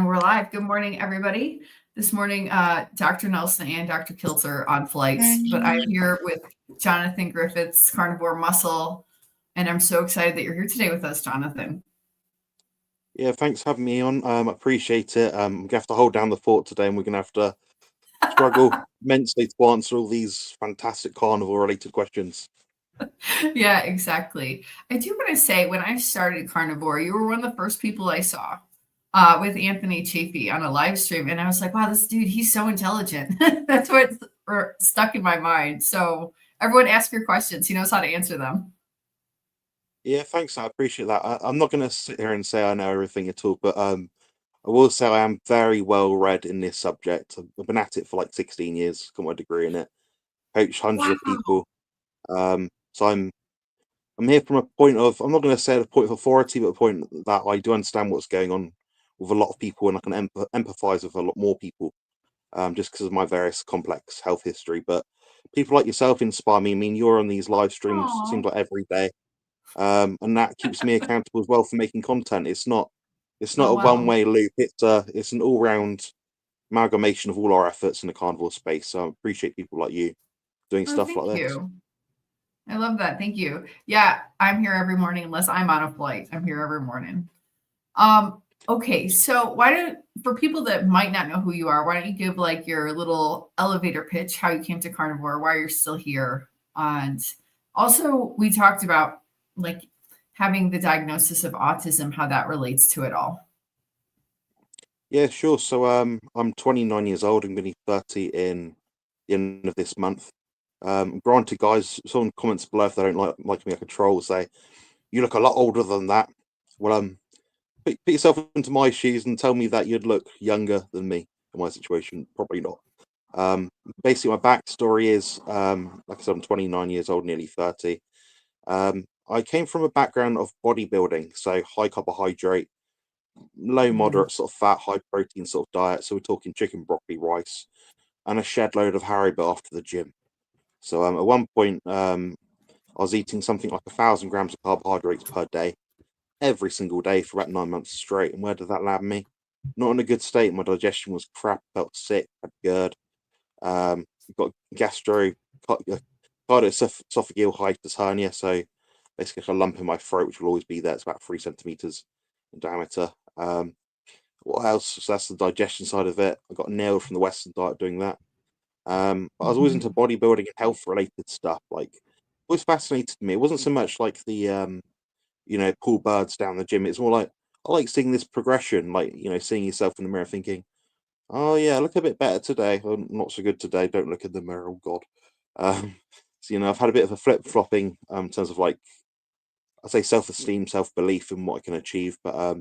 we're live. Good morning, everybody. This morning, Dr. Nelson and Dr. Kiltz are on flights, but I'm here with Jonathan Griffiths, Carnivore Muscle, and I'm so excited that you're here today with us, Jonathan. Yeah, thanks for having me on. I appreciate it. We're gonna have to hold down the fort today, and we're gonna have to struggle immensely to answer all these fantastic carnivore-related questions. Yeah, exactly. I do want to say, when I started Carnivore, you were one of the first people I saw with Anthony Chafee on a live stream, and I was like, wow, this dude, he's so intelligent. That's what stuck in my mind. So everyone ask your questions. He knows how to answer them. Yeah, thanks. I appreciate that. I'm not gonna sit here and say I know everything at all, but I will say I am very well read in this subject. I've been at it for like 16 years, got my degree in it, coached hundreds of Wow. people. So I'm here from a point of, I'm not going to say a point of authority, but a point that I do understand what's going on with a lot of people, and I can empathize with a lot more people, just because of my various complex health history. But people like yourself inspire me. I mean, you're on these live streams, Aw. seems like every day, and that keeps me accountable as well for making content. It's not Oh, a wow. one-way loop. It's an all-round amalgamation of all our efforts in the carnivore space. So I appreciate people like you doing Oh, stuff thank like this. you. I love that. Thank you. Yeah, I'm here every morning unless I'm on a flight. I'm here every morning. Okay, so for people that might not know who you are, why don't you give like your little elevator pitch, how you came to carnivore, why you're still here, and also we talked about like having the diagnosis of autism, how that relates to it all. Yeah, sure. So I'm 29 years old. I'm going to be 30 in the end of this month. Granted, guys, someone comments below if they don't like me, I can troll, say, you look a lot older than that. Well, put yourself into my shoes and tell me that you'd look younger than me in my situation. Probably not. Um, Basically, my backstory is, like I said, I'm 29 years old, nearly 30. I came from a background of bodybuilding, so high carbohydrate, low Mm. moderate sort of fat, high protein sort of diet. So we're talking chicken, broccoli, rice, and a shed load of Haribo after the gym. So at one point, I was eating something like 1,000 grams of carbohydrates per day, every single day for about 9 months straight. And where did that land me? Not in a good state. My digestion was crap. Felt sick. Had GERD. Got cardiovascular hiatus hernia. So basically, like a lump in my throat, which will always be there. It's about 3 centimeters in diameter. What else? So that's the digestion side of it. I got nailed from the Western diet doing that. But I was always into Mhm. bodybuilding and health related stuff. Like, it always fascinated me. It wasn't so much like the pull birds down the gym. It's more like I like seeing this progression, like seeing yourself in the mirror, thinking, "Oh yeah, I look a bit better today. Or not so good today. Don't look in the mirror. Oh God." Um, so I've had a bit of a flip flopping in terms of like I say self esteem, self belief in what I can achieve. But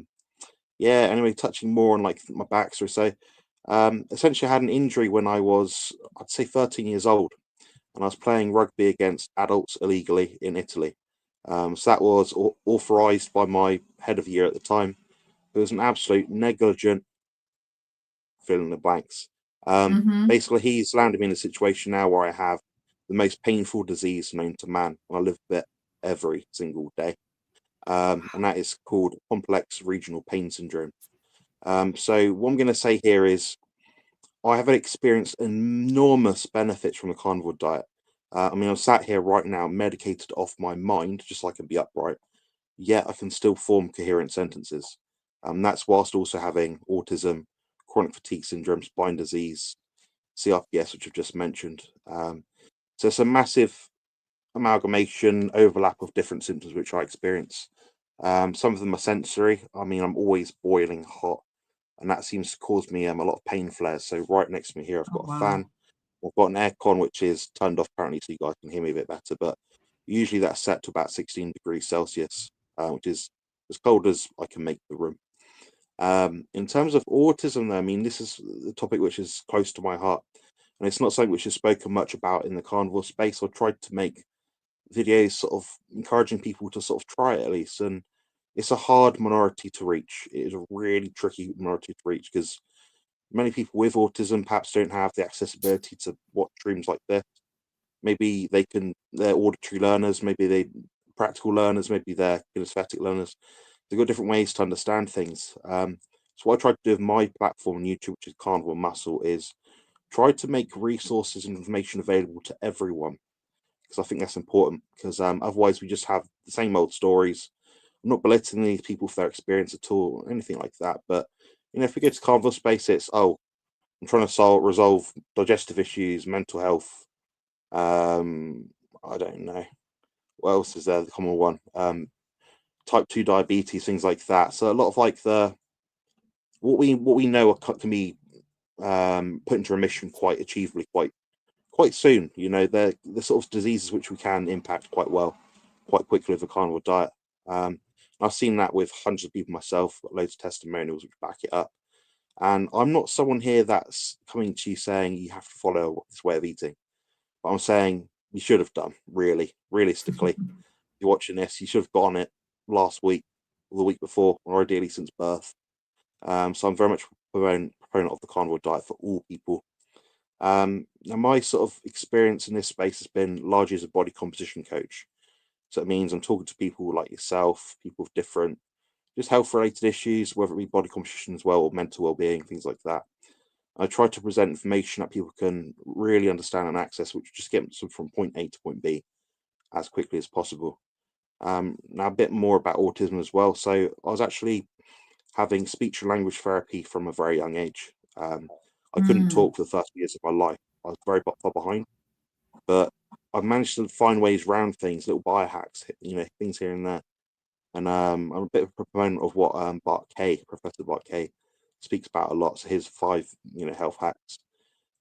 yeah, anyway, touching more on like my backstory. So essentially, I had an injury when I was, I'd say, 13 years old, and I was playing rugby against adults illegally in Italy. So that was authorized by my head of year at the time. It was an absolute negligent fill in the blanks. Mhm. Basically, he's landed me in a situation now where I have the most painful disease known to man, and I live with it every single day. And that is called complex regional pain syndrome. So what I'm going to say here is I have experienced enormous benefits from the carnivore diet. I mean, I'm sat here right now, medicated off my mind, just so I can be upright, yet I can still form coherent sentences. That's whilst also having autism, chronic fatigue syndrome, spine disease, CRPS, which I've just mentioned. So it's a massive amalgamation, overlap of different symptoms which I experience. Some of them are sensory. I mean, I'm always boiling hot, and that seems to cause me a lot of pain flares. So right next to me here, I've Oh, got a wow. fan. I've got an aircon which is turned off apparently, so you guys can hear me a bit better. But usually that's set to about 16 degrees Celsius, which is as cold as I can make the room. In terms of autism, though, I mean, this is the topic which is close to my heart, and it's not something which is spoken much about in the carnivore space. I tried to make videos sort of encouraging people to sort of try it at least, and it's a hard minority to reach. It is a really tricky minority to reach because many people with autism perhaps don't have the accessibility to watch streams like this. Maybe they're auditory learners, maybe they practical learners, maybe they're kinesthetic learners. They've got different ways to understand things. So what I try to do with my platform on YouTube, which is Carnivore Muscle, is try to make resources and information available to everyone, because I think that's important. Because otherwise, we just have the same old stories. I'm not belittling these people for their experience at all, or anything like that. But if we go to carnivore space, it's I'm trying to resolve digestive issues, mental health. I don't know what else is there. The common one, type 2 diabetes, things like that. So a lot of like what we know can be put into remission quite achievably, quite soon. They're the sort of diseases which we can impact quite well, quite quickly with a carnivore diet. I've seen that with hundreds of people myself, got loads of testimonials which back it up. And I'm not someone here that's coming to you saying you have to follow this way of eating, but I'm saying you should have done, really, realistically. If you're watching this, you should have got on it last week or the week before, or ideally since birth. So I'm very much proponent of the carnivore diet for all people. Now my sort of experience in this space has been largely as a body composition coach. So it means I'm talking to people like yourself, people with different just health related issues, whether it be body composition as well or mental well-being, things like that. I try to present information that people can really understand and access, which just gets them from point A to point B as quickly as possible. Now a bit more about autism as well. So I was actually having speech and language therapy from a very young age. I couldn't Mm. talk for the first years of my life. I was very far behind, but I've managed to find ways around things, little biohacks, things here and there. And I'm a bit of a proponent of what Professor Bart Kay, speaks about a lot. So here's 5, health hacks,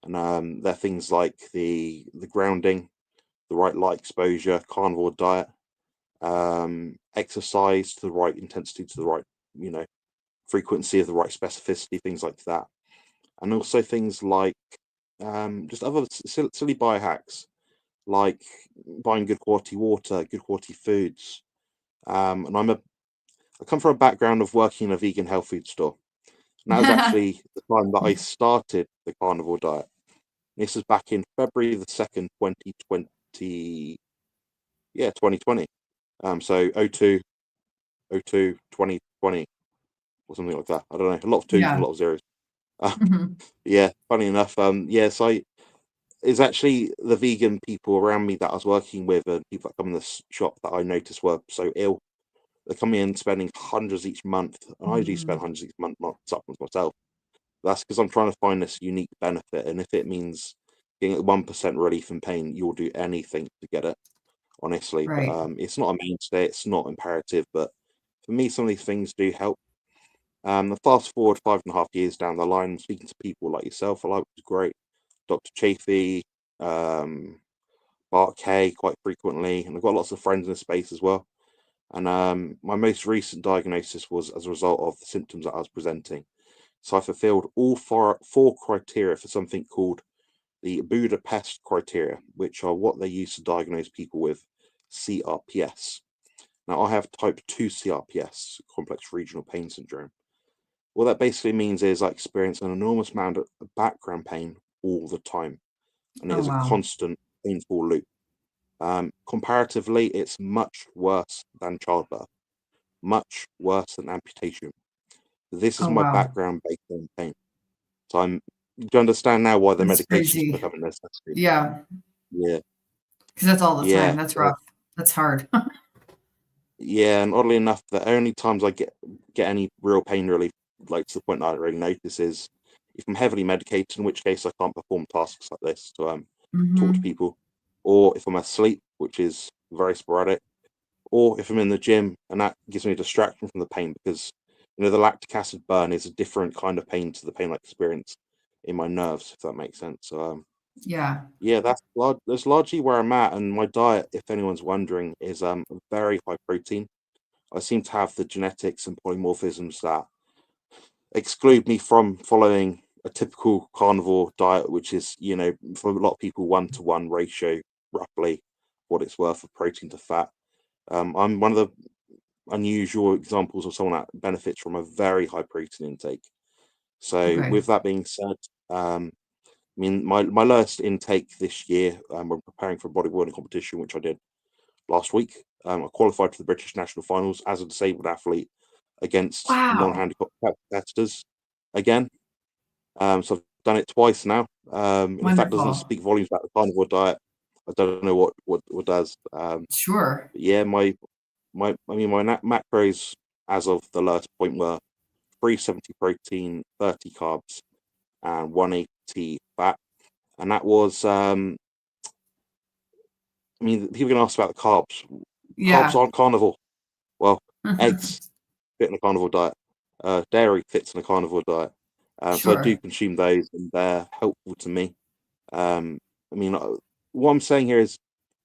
and they're things like the grounding, the right light exposure, carnivore diet, exercise to the right intensity, to the right, frequency, of the right specificity, things like that, and also things like just other silly biohacks, like buying good quality water, good quality foods. And I come from a background of working in a vegan health food store. And that was actually the time that I started the carnivore diet. This was back in February the 2nd, 2020. Yeah, 2020. So 02, 02, 2020, or something like that. I don't know. A lot of twos and a Yeah. lot of zeros. Mhm. Yeah, funny enough. So it's actually the vegan people around me that I was working with, and people that come in the shop that I noticed were so ill. They're coming in spending hundreds each month, and I do spend hundreds each month on supplements myself. That's because I'm trying to find this unique benefit, and if it means getting 1% relief in pain, you'll do anything to get it, honestly. But Right. it's not a mainstay, it's not imperative, but for me, some of these things do help. The fast forward 5.5 years down the line, I'm speaking to people like yourself, I like was great, Dr. Chafee, um, Bart K quite frequently, and I've got lots of friends in the space as well. And my most recent diagnosis was as a result of the symptoms that I was presenting. So I fulfilled all four criteria for something called the Budapest criteria, which are what they use to diagnose people with CRPS. Now, I have type 2 CRPS, complex regional pain syndrome. What that basically means is I experience an enormous amount of background pain all the time, and it Oh, is a wow. constant painful loop. Comparatively, it's much worse than childbirth, much worse than amputation. This is Oh, my wow. background based on pain. So do you understand now why the That's medications crazy. become a necessity? Yeah. Yeah, Because that's all the time. yeah, That's rough. That's hard. yeah. And oddly enough, the only times I get any real pain relief, like to the point that I don't really notice, is if I'm heavily medicated, in which case I can't perform tasks like this to talk to Hmm. people, or if I'm asleep, which is very sporadic, or if I'm in the gym, and that gives me a distraction from the pain, because the lactic acid burn is a different kind of pain to the pain I experience in my nerves, if that makes sense. So Yeah. yeah, that's largely where I'm at, and my diet, if anyone's wondering, is very high protein. I seem to have the genetics and polymorphisms that exclude me from following a typical carnivore diet, which is, for a lot of people, 1-to-1 ratio, roughly, what it's worth of protein to fat. I'm one of the unusual examples of someone that benefits from a very high protein intake. So, Okay. with that being said, I mean, my lowest intake this year, when preparing for a bodybuilding competition, which I did last week, I qualified for the British national finals as a disabled athlete. against Wow. non-handicapped competitors again. So I've done it twice now. And if that doesn't Wonderful. speak volumes about the carnivore diet, I don't know what does. Sure. But yeah, my macros as of the last point were 370 protein, 30 carbs, and 180 fat. And that was, I mean, people can ask about the carbs. Carbs Yeah. aren't carnivore. Well, eggs fit in a carnivore diet. Dairy fits in a carnivore diet. So I do Sure. consume those, and they're helpful to me. I mean, what I'm saying here is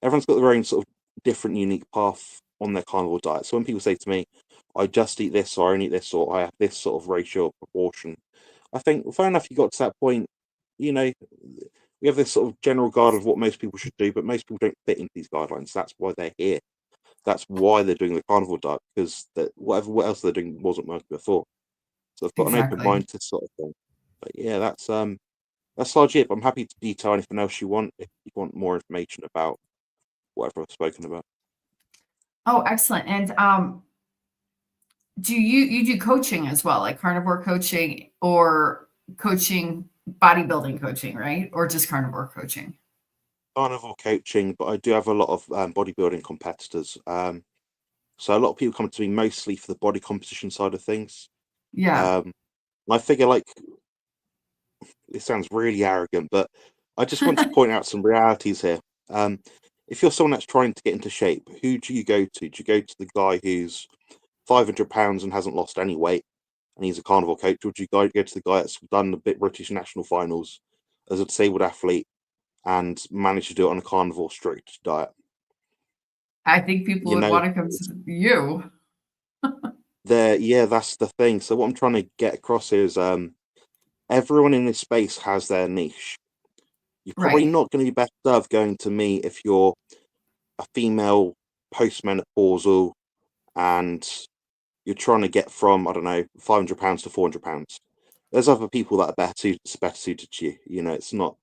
everyone's got their own sort of different, unique path on their carnivore diet. So when people say to me, "I just eat this," or "I only eat this," or "I have this sort of ratio or proportion," I think, well, fair enough. You got to that point. You know, we have this sort of general guide of what most people should do, but most people don't fit into these guidelines. That's why they're here. That's why they're doing the carnivore diet, because what else they're doing wasn't working before. So I've got an open Exactly. mind to sort of thing. But yeah, that's largely it. But I'm happy to detail anything else you want if you want more information about whatever I've spoken about. Oh, excellent. And do you do coaching as well, like carnivore coaching or coaching, bodybuilding coaching, right? Or just carnivore coaching? Carnivore coaching, but I do have a lot of bodybuilding competitors. So a lot of people come to me mostly for the body composition side of things. Yeah. Um, and I figure like it sounds really arrogant, but I just want to point out some realities here. Um, if you're someone that's trying to get into shape, who do you go to? Do you go to the guy who's 500 pounds and hasn't lost any weight, and he's a carnivore coach, or do you go to the guy that's done the British national finals as a disabled athlete and managed to do it on a carnivore strict diet? I think people You would know, want to come to you. yeah, that's the thing. So what I'm trying to get across here is everyone in this space has their niche. You're probably Right. not going to be better served going to me if you're a female postmenopausal and you're trying to get from, I don't know, 500 pounds to 400 pounds. There's other people that are better suited to you. You know, it's not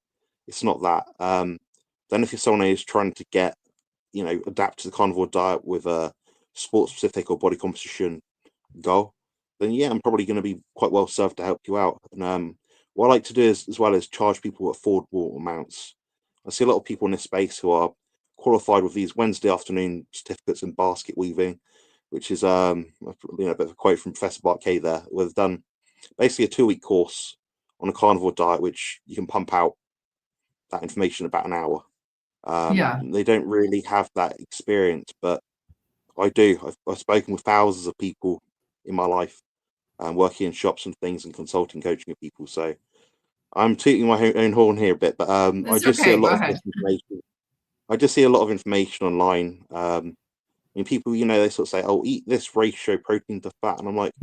that. Then if you're someone who's trying to get, adapt to the carnivore diet with a sport specific or body composition goal, then yeah, I'm probably going to be quite well served to help you out. And what I like to do is, as well as charge people affordable amounts. I see a lot of people in this space who are qualified with these Wednesday afternoon certificates in basket weaving, which is a bit of a quote from Professor Barkay there, where they've done basically a 2-week course on a carnivore diet, which you can pump out that information in about an hour. Yeah. They don't really have that experience, but I do. I've spoken with thousands of people in my life, working in shops and things and consulting, coaching with people. So I'm tooting my own horn here a bit, but I It's just see a okay. Go lot of ahead. misinformation. I just see a lot of information online. I mean, people, they sort of say, "Oh, eat this ratio protein to fat," and I'm like,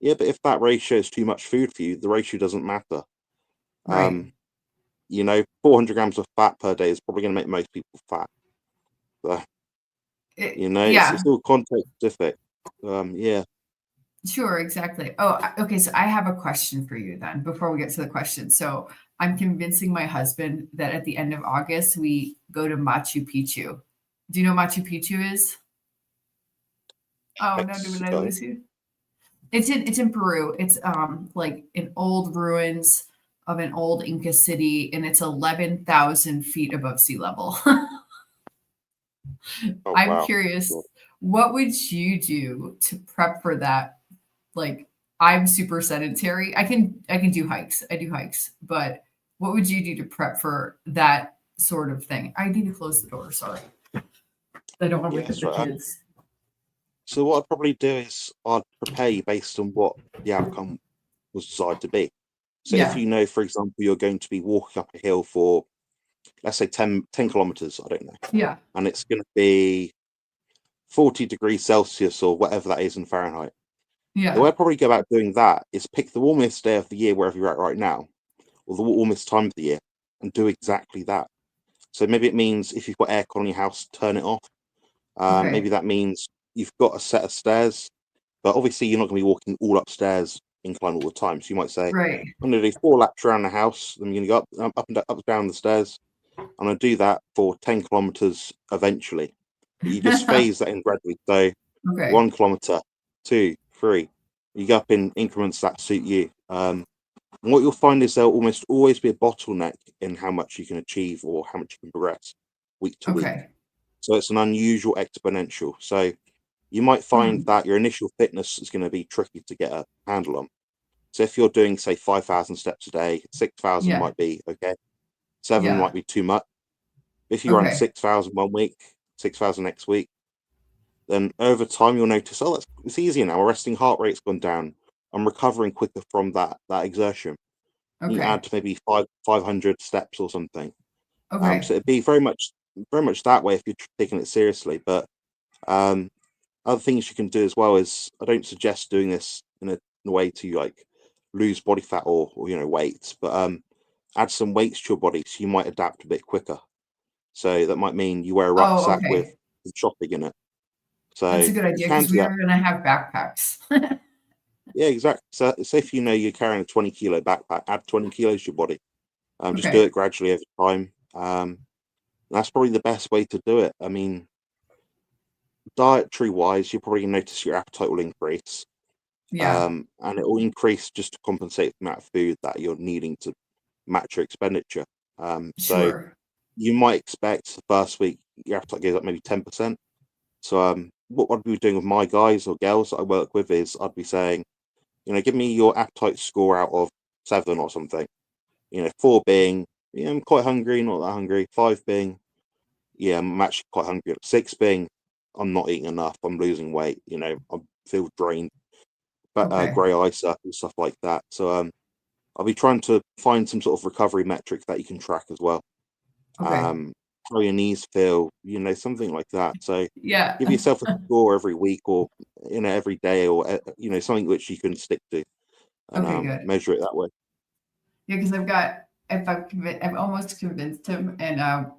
"Yeah, but if that ratio is too much food for you, the ratio doesn't matter." Right. Um, 400 grams of fat per day is probably going to make most people fat. So, it's Yeah. all context specific. Yeah, Sure, exactly. Oh, okay. So I have a question for you then before we get to the question. So I'm convincing my husband that at the end of August, we go to Machu Picchu. Do you know Machu Picchu is? Oh no, did I Mexico. lose you? It's in Peru. It's like in old ruins of an old Inca city, and it's 11,000 feet above sea level. Oh I'm wow. curious, Cool. what would you do to prep for that? Like, I'm super sedentary. I can do hikes. I do hikes, but what would you do to prep for that sort of thing? I need to close the door. Sorry, I don't want to wake up Yes, the right. kids. So what I'd probably do is I'd prepare you based on what the outcome was desired to be. So if Yeah, you know, for example, you're going to be walking up a hill for, let's say 10 kilometers, I don't know, yeah, and it's going to be 40 degrees Celsius or whatever that is in Fahrenheit. The way yeah. I'd probably go about doing that is pick the warmest day of the year wherever you're at right now, or the warmest time of the year, and do exactly that. So maybe it means if you've got aircon in your house, turn it off. Maybe Okay, that means you've got a set of stairs, but obviously you're not going to be walking all upstairs incline all the time. So you might say, right. I'm going to do 4 laps around the house. Then you're going to go up and up and down the stairs. I'm going to do that for 10 kilometers eventually. But you just phase that in gradually. So Okay. 1 kilometer, two, three. You go up in increments that suit you. And what you'll find is there'll almost always be a bottleneck in how much you can achieve or how much you can progress week to week. Okay. So it's an unusual exponential. So you might find Hmm. that your initial fitness is going to be tricky to get a handle on. So if you're doing, say, 5,000 steps a day, 6,000 Yeah. might be okay. 7 Yeah. might be too much. If you run Okay. 6,000 one week, 6,000 next week, then over time you'll notice, oh, it's easier now. My resting heart rate's gone down. I'm recovering quicker from that exertion. You Okay. add maybe 500 steps or something. So Okay. it'd be very much that way if you're taking it seriously. But um, other things you can do as well is I don't suggest doing this in a way to like lose body fat or weight, but add some weights to your body so you might adapt a bit quicker. So that might mean you wear a Oh, rucksack with okay. shopping in it. So That's a good you idea can because do we that. are gonna have backpacks. Yeah, exactly. So say if you know you're carrying a 20-kilo backpack, add 20 kilos to your body. Just do Okay. it gradually over time. That's probably the best way to do it. I mean, dietary wise, you probably notice your appetite will increase. Yeah. And it will increase just to compensate for the amount of food that you're needing to match your expenditure. So Sure. you might expect the first week your appetite goes up maybe 10%. So what I'd be doing with my guys or girls that I work with is I'd be saying, give me your appetite score out of 7 or something. 4 being, yeah, I'm quite hungry, not that hungry. 5 being, yeah, I'm actually quite hungry. 6 being, I'm not eating enough. I'm losing weight. I feel drained, but Okay. grey eye circles, stuff like that. So I'll be trying to find some sort of recovery metric that you can track as well. Okay. Um, how your knees feel, something like that. So Yeah. give yourself a score every week or every day or something which you can stick to and Okay, good. measure it that way. Yeah, because I've almost convinced him, and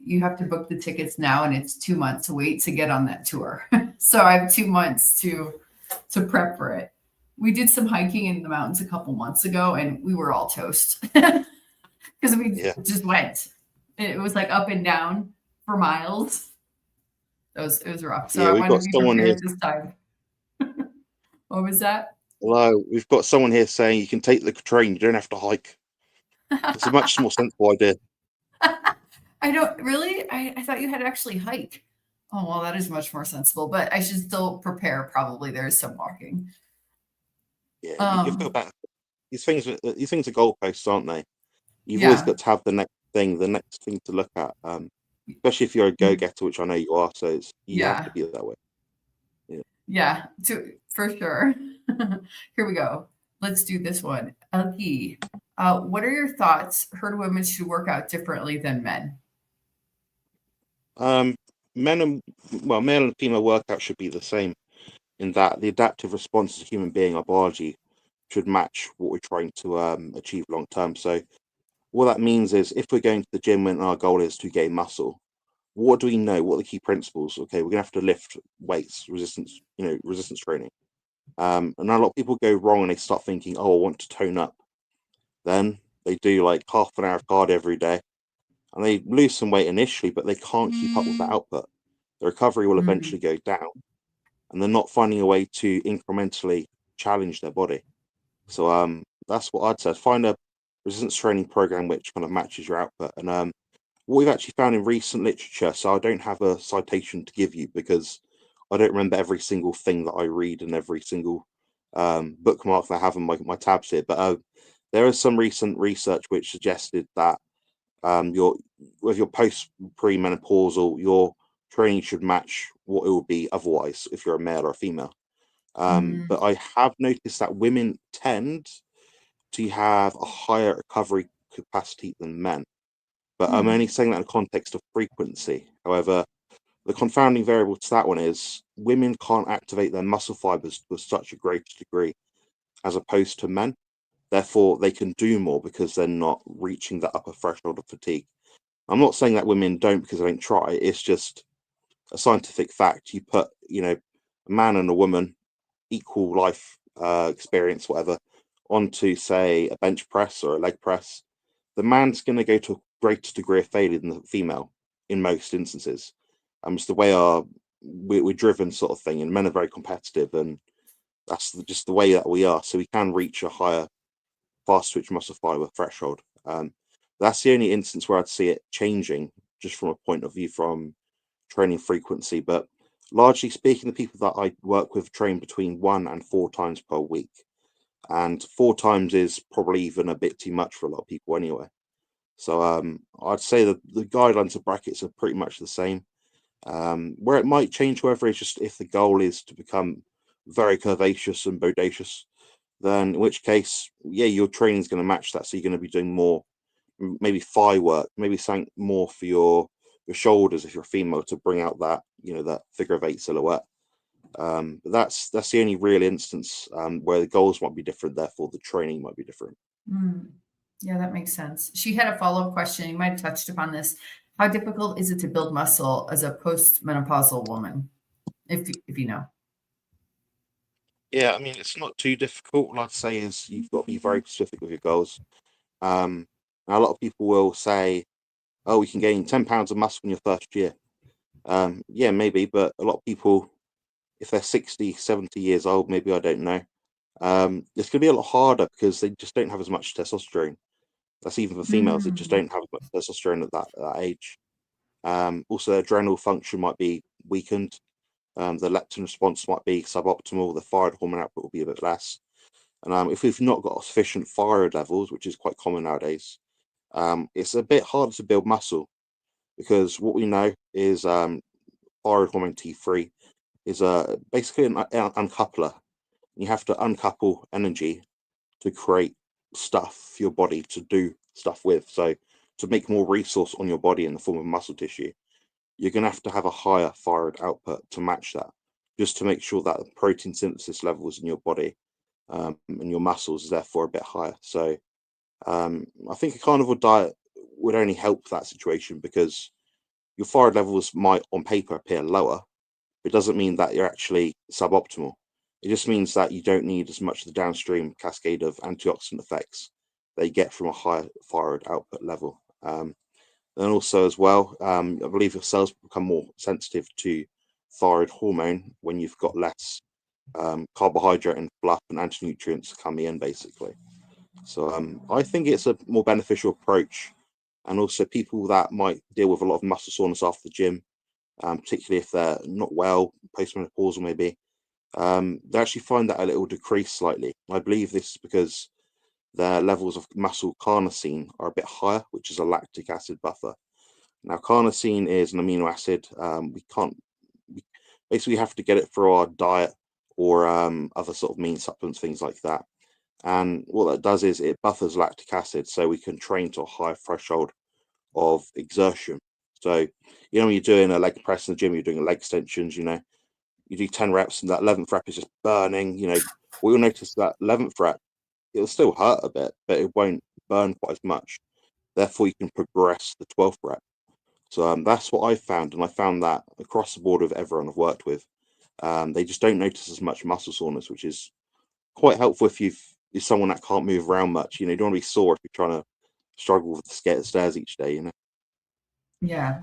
you have to book the tickets now, and it's 2 months to wait to get on that tour. So I have 2 months to prep for it. We did some hiking in the mountains a couple months ago, and we were all toast because we Yeah, just went. It was like up and down for miles. It was rough. So yeah. I We've want to got be someone here. prepared this time. What was that? Hello, we've got someone here saying you can take the train. You don't have to hike. It's a much more sensible idea. I don't really. I thought you had to actually hike. Oh well, that is much more sensible. But I should still prepare. Probably there's some walking. Yeah, you've got Um. that. These things are goalposts, aren't they? You've always Yeah. got to have the next thing to look at. Especially if you're a go-getter, which I know you are. So you have to Yeah. be that way. Yeah. Yeah. For sure. Here we go. Let's do this one. Elkie, what are your thoughts? Heard women should work out differently than men. Um, men and male and female workout should be the same in that the adaptive response as a human being, our biology, should match what we're trying to achieve long term. So what that means is if we're going to the gym and our goal is to gain muscle, what do we know? What are the key principles? Okay, we're gonna have to lift weights, resistance training. And a lot of people go wrong and they start thinking, oh, I want to tone up. Then they do like half an hour of cardio every day and they lose some weight initially, but they can't keep up with that output. The recovery will Mm, eventually go down and they're not finding a way to incrementally challenge their body. So that's what I'd say. Find a resistance training program which kind of matches your output. And what we've actually found in recent literature, so I don't have a citation to give you because I don't remember every single thing that I read and every single bookmark that I have on my tabs here, but there is some recent research which suggested that your with your post premenopausal, your training should match what it would be otherwise if you're a male or a female. mm, But I have noticed that women tend to have a higher recovery capacity than men. But I'm hmm, only saying that in the context of frequency. However, the confounding variable to that one is women can't activate their muscle fibers to such a great degree as opposed to men. Therefore, they can do more because they're not reaching that upper threshold of fatigue. I'm not saying that women don't because they don't try. It's just a scientific fact. You put, a man and a woman, equal life experience, whatever, onto, say, a bench press or a leg press, the man's going to go to a greater degree of failure than the female in most instances. It's the way we're driven sort of thing, and men are very competitive, and That's just the way that we are. So we can reach a higher fast twitch muscle fiber threshold. That's the only instance where I'd see it changing, just from a point of view from training frequency. But largely speaking, the people that I work with train between 1 and 4 times per week. And 4 times is probably even a bit too much for a lot of people anyway. So I'd say that the guidelines of brackets are pretty much the same. Where it might change, however, is just if the goal is to become very curvaceous and bodacious, then in which case, yeah, your training is going to match that. So you're going to be doing more, maybe thigh work, maybe something more for your shoulders if you're female, to bring out that, that figure of 8 silhouette. But that's the only real instance where the goals might be different, therefore the training might be different. Yeah, that makes sense. She had a follow-up question. You might have touched upon this. How difficult is it to build muscle as a postmenopausal woman? If you know. Yeah, I mean, it's not too difficult. What I'd say is you've got to be very specific with your goals. A lot of people will say, oh, we can gain 10 pounds of muscle in your first year. Yeah, maybe, but a lot of people, if they're 60, 70 years old, maybe, I don't know, it's going to be a lot harder because they just don't have as much testosterone. That's even for females, they just don't have much testosterone at that age. Also, adrenal function might be weakened. The leptin response might be suboptimal. The thyroid hormone output will be a bit less. And if we've not got sufficient thyroid levels, which is quite common nowadays, it's a bit harder to build muscle, because what we know is thyroid hormone T3 is basically an uncoupler. You have to uncouple energy to create stuff for your body to do stuff with. So to make more resource on your body in the form of muscle tissue, you're going to have a higher thyroid output to match that, just to make sure that the protein synthesis levels in your body and your muscles is therefore a bit higher. So I think a carnivore diet would only help that situation, because your thyroid levels might on paper appear lower, but it doesn't mean that you're actually suboptimal. It just means that you don't need as much of the downstream cascade of antioxidant effects that you get from a higher thyroid output level. And also, as well, I believe your cells become more sensitive to thyroid hormone when you've got less carbohydrate and fluff and anti-nutrients coming in, basically. So I think it's a more beneficial approach. And also, people that might deal with a lot of muscle soreness after the gym, particularly if they're not well, postmenopausal maybe, they actually find that a little decrease slightly. I believe this is because their levels of muscle carnosine are a bit higher, which is a lactic acid buffer. Now, carnosine is an amino acid. We basically have to get it through our diet or other sort of mean supplements, things like that. And what that does is it buffers lactic acid, so we can train to a higher threshold of exertion. So, when you're doing a leg press in the gym, you're doing leg extensions, you do 10 reps and that 11th rep is just burning. We'll notice that 11th rep, it'll still hurt a bit, but it won't burn quite as much. Therefore, you can progress the 12th rep. So that's what I found. And I found that across the board with everyone I've worked with, they just don't notice as much muscle soreness, which is quite helpful if you're someone that can't move around much. You don't want to be sore if you're trying to struggle with the stairs each day. Yeah.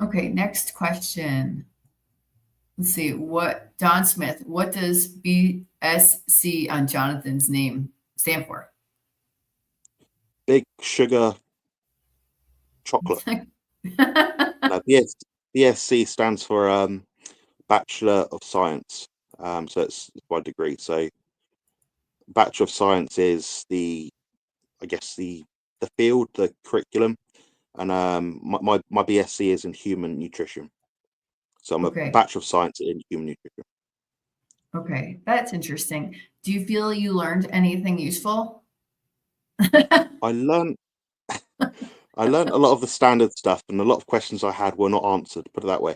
Okay, next question. Let's see. Don Smith, what does BSC on Jonathan's name stand for? Big sugar chocolate. BSc stands for Bachelor of Science. So it's by degree. So Bachelor of Science is I guess the field, the curriculum, and my BSc is in human nutrition. So I'm a Bachelor of Science in human nutrition. Okay, that's interesting. Do you feel you learned anything useful? I learned a lot of the standard stuff, and a lot of questions I had were not answered, put it that way,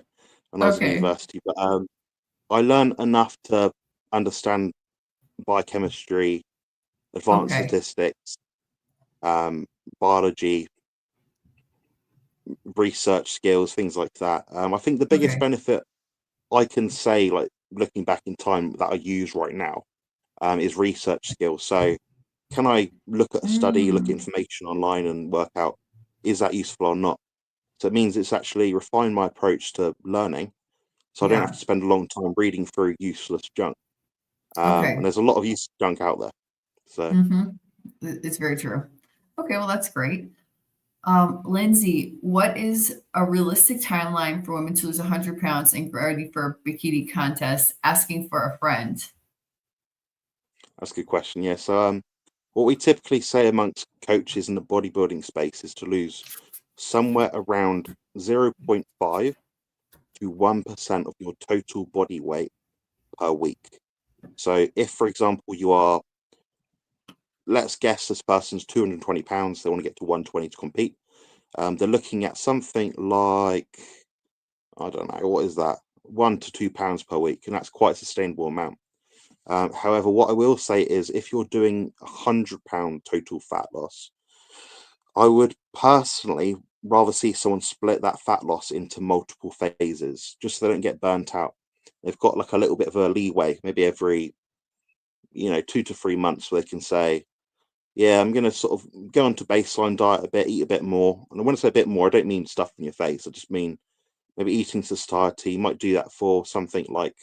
when I was in university. But I learned enough to understand biochemistry, advanced statistics, biology, research skills, things like that. I think the biggest benefit I can say, like looking back in time, that I use right now is research skills. So can I look at a study, look at information online and work out, is that useful or not? So it means it's actually refined my approach to learning. So I don't have to spend a long time reading through useless junk. Okay. And there's a lot of useless junk out there. So It's very true. Okay, well, that's great. Lindsay, what is a realistic timeline for women to lose 100 pounds and get ready for a bikini contest? Asking for a friend. that's a good question. Yeah. So what we typically say amongst coaches in the bodybuilding space is to lose somewhere around 0.5 to 1% of your total body weight per week. So if, for example, you are, let's guess this person's 220 pounds, they want to get to 120 to compete. They're looking at something like, I don't know, what is that? 1 to 2 pounds per week, and that's quite a sustainable amount. However, what I will say is if you're doing 100-pound total fat loss, I would personally rather see someone split that fat loss into multiple phases, just so they don't get burnt out. They've got like a little bit of a leeway, maybe every 2 to 3 months, where they can say, yeah, I'm going to sort of go onto baseline diet a bit, eat a bit more. And when I say a bit more, I don't mean stuff in your face. I just mean maybe eating satiety. You might do that for something like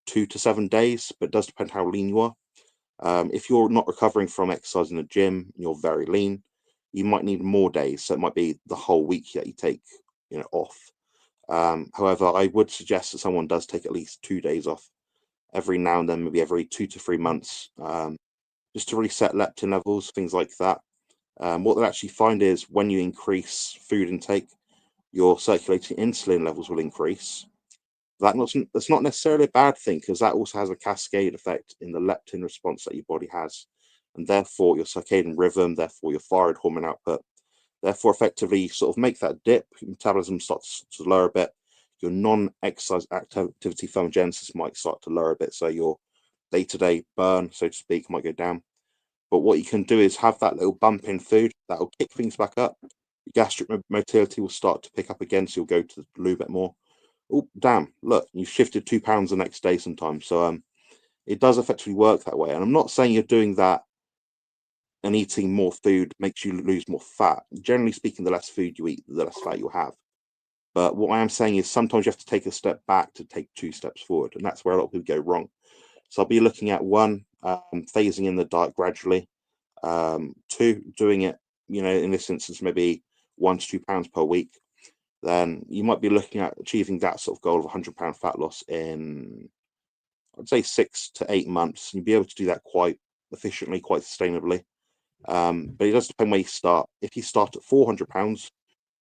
2 to 7 days, but it does depend how lean you are. If you're not recovering from exercise in the gym and you're very lean, you might need more days. So it might be the whole week that you take, off. However, I would suggest that someone does take at least 2 days off every now and then, maybe every 2 to 3 months, just to reset leptin levels, things like that. What they'll actually find is when you increase food intake, your circulating insulin levels will increase. That's not necessarily a bad thing, because that also has a cascade effect in the leptin response that your body has, and therefore your circadian rhythm, therefore your thyroid hormone output. Therefore, effectively, sort of make that dip, your metabolism starts to lower a bit. Your non-exercise activity thermogenesis might start to lower a bit, so your day-to-day burn, so to speak, might go down. But what you can do is have that little bump in food that will kick things back up. Your gastric motility will start to pick up again, so you'll go to the loo a bit more. Oh, damn, look, you've shifted 2 pounds the next day sometimes. So it does effectively work that way. And I'm not saying you're doing that and eating more food makes you lose more fat. Generally speaking, the less food you eat, the less fat you'll have. But what I am saying is sometimes you have to take a step back to take 2 steps forward. And that's where a lot of people go wrong. So I'll be looking at one, phasing in the diet gradually. Two, doing it, in this instance, maybe 1 to 2 pounds per week. Then you might be looking at achieving that sort of goal of 100-pound fat loss in, I'd say, 6 to 8 months. You'll be able to do that quite efficiently, quite sustainably. But it does depend where you start. If you start at 400 pounds,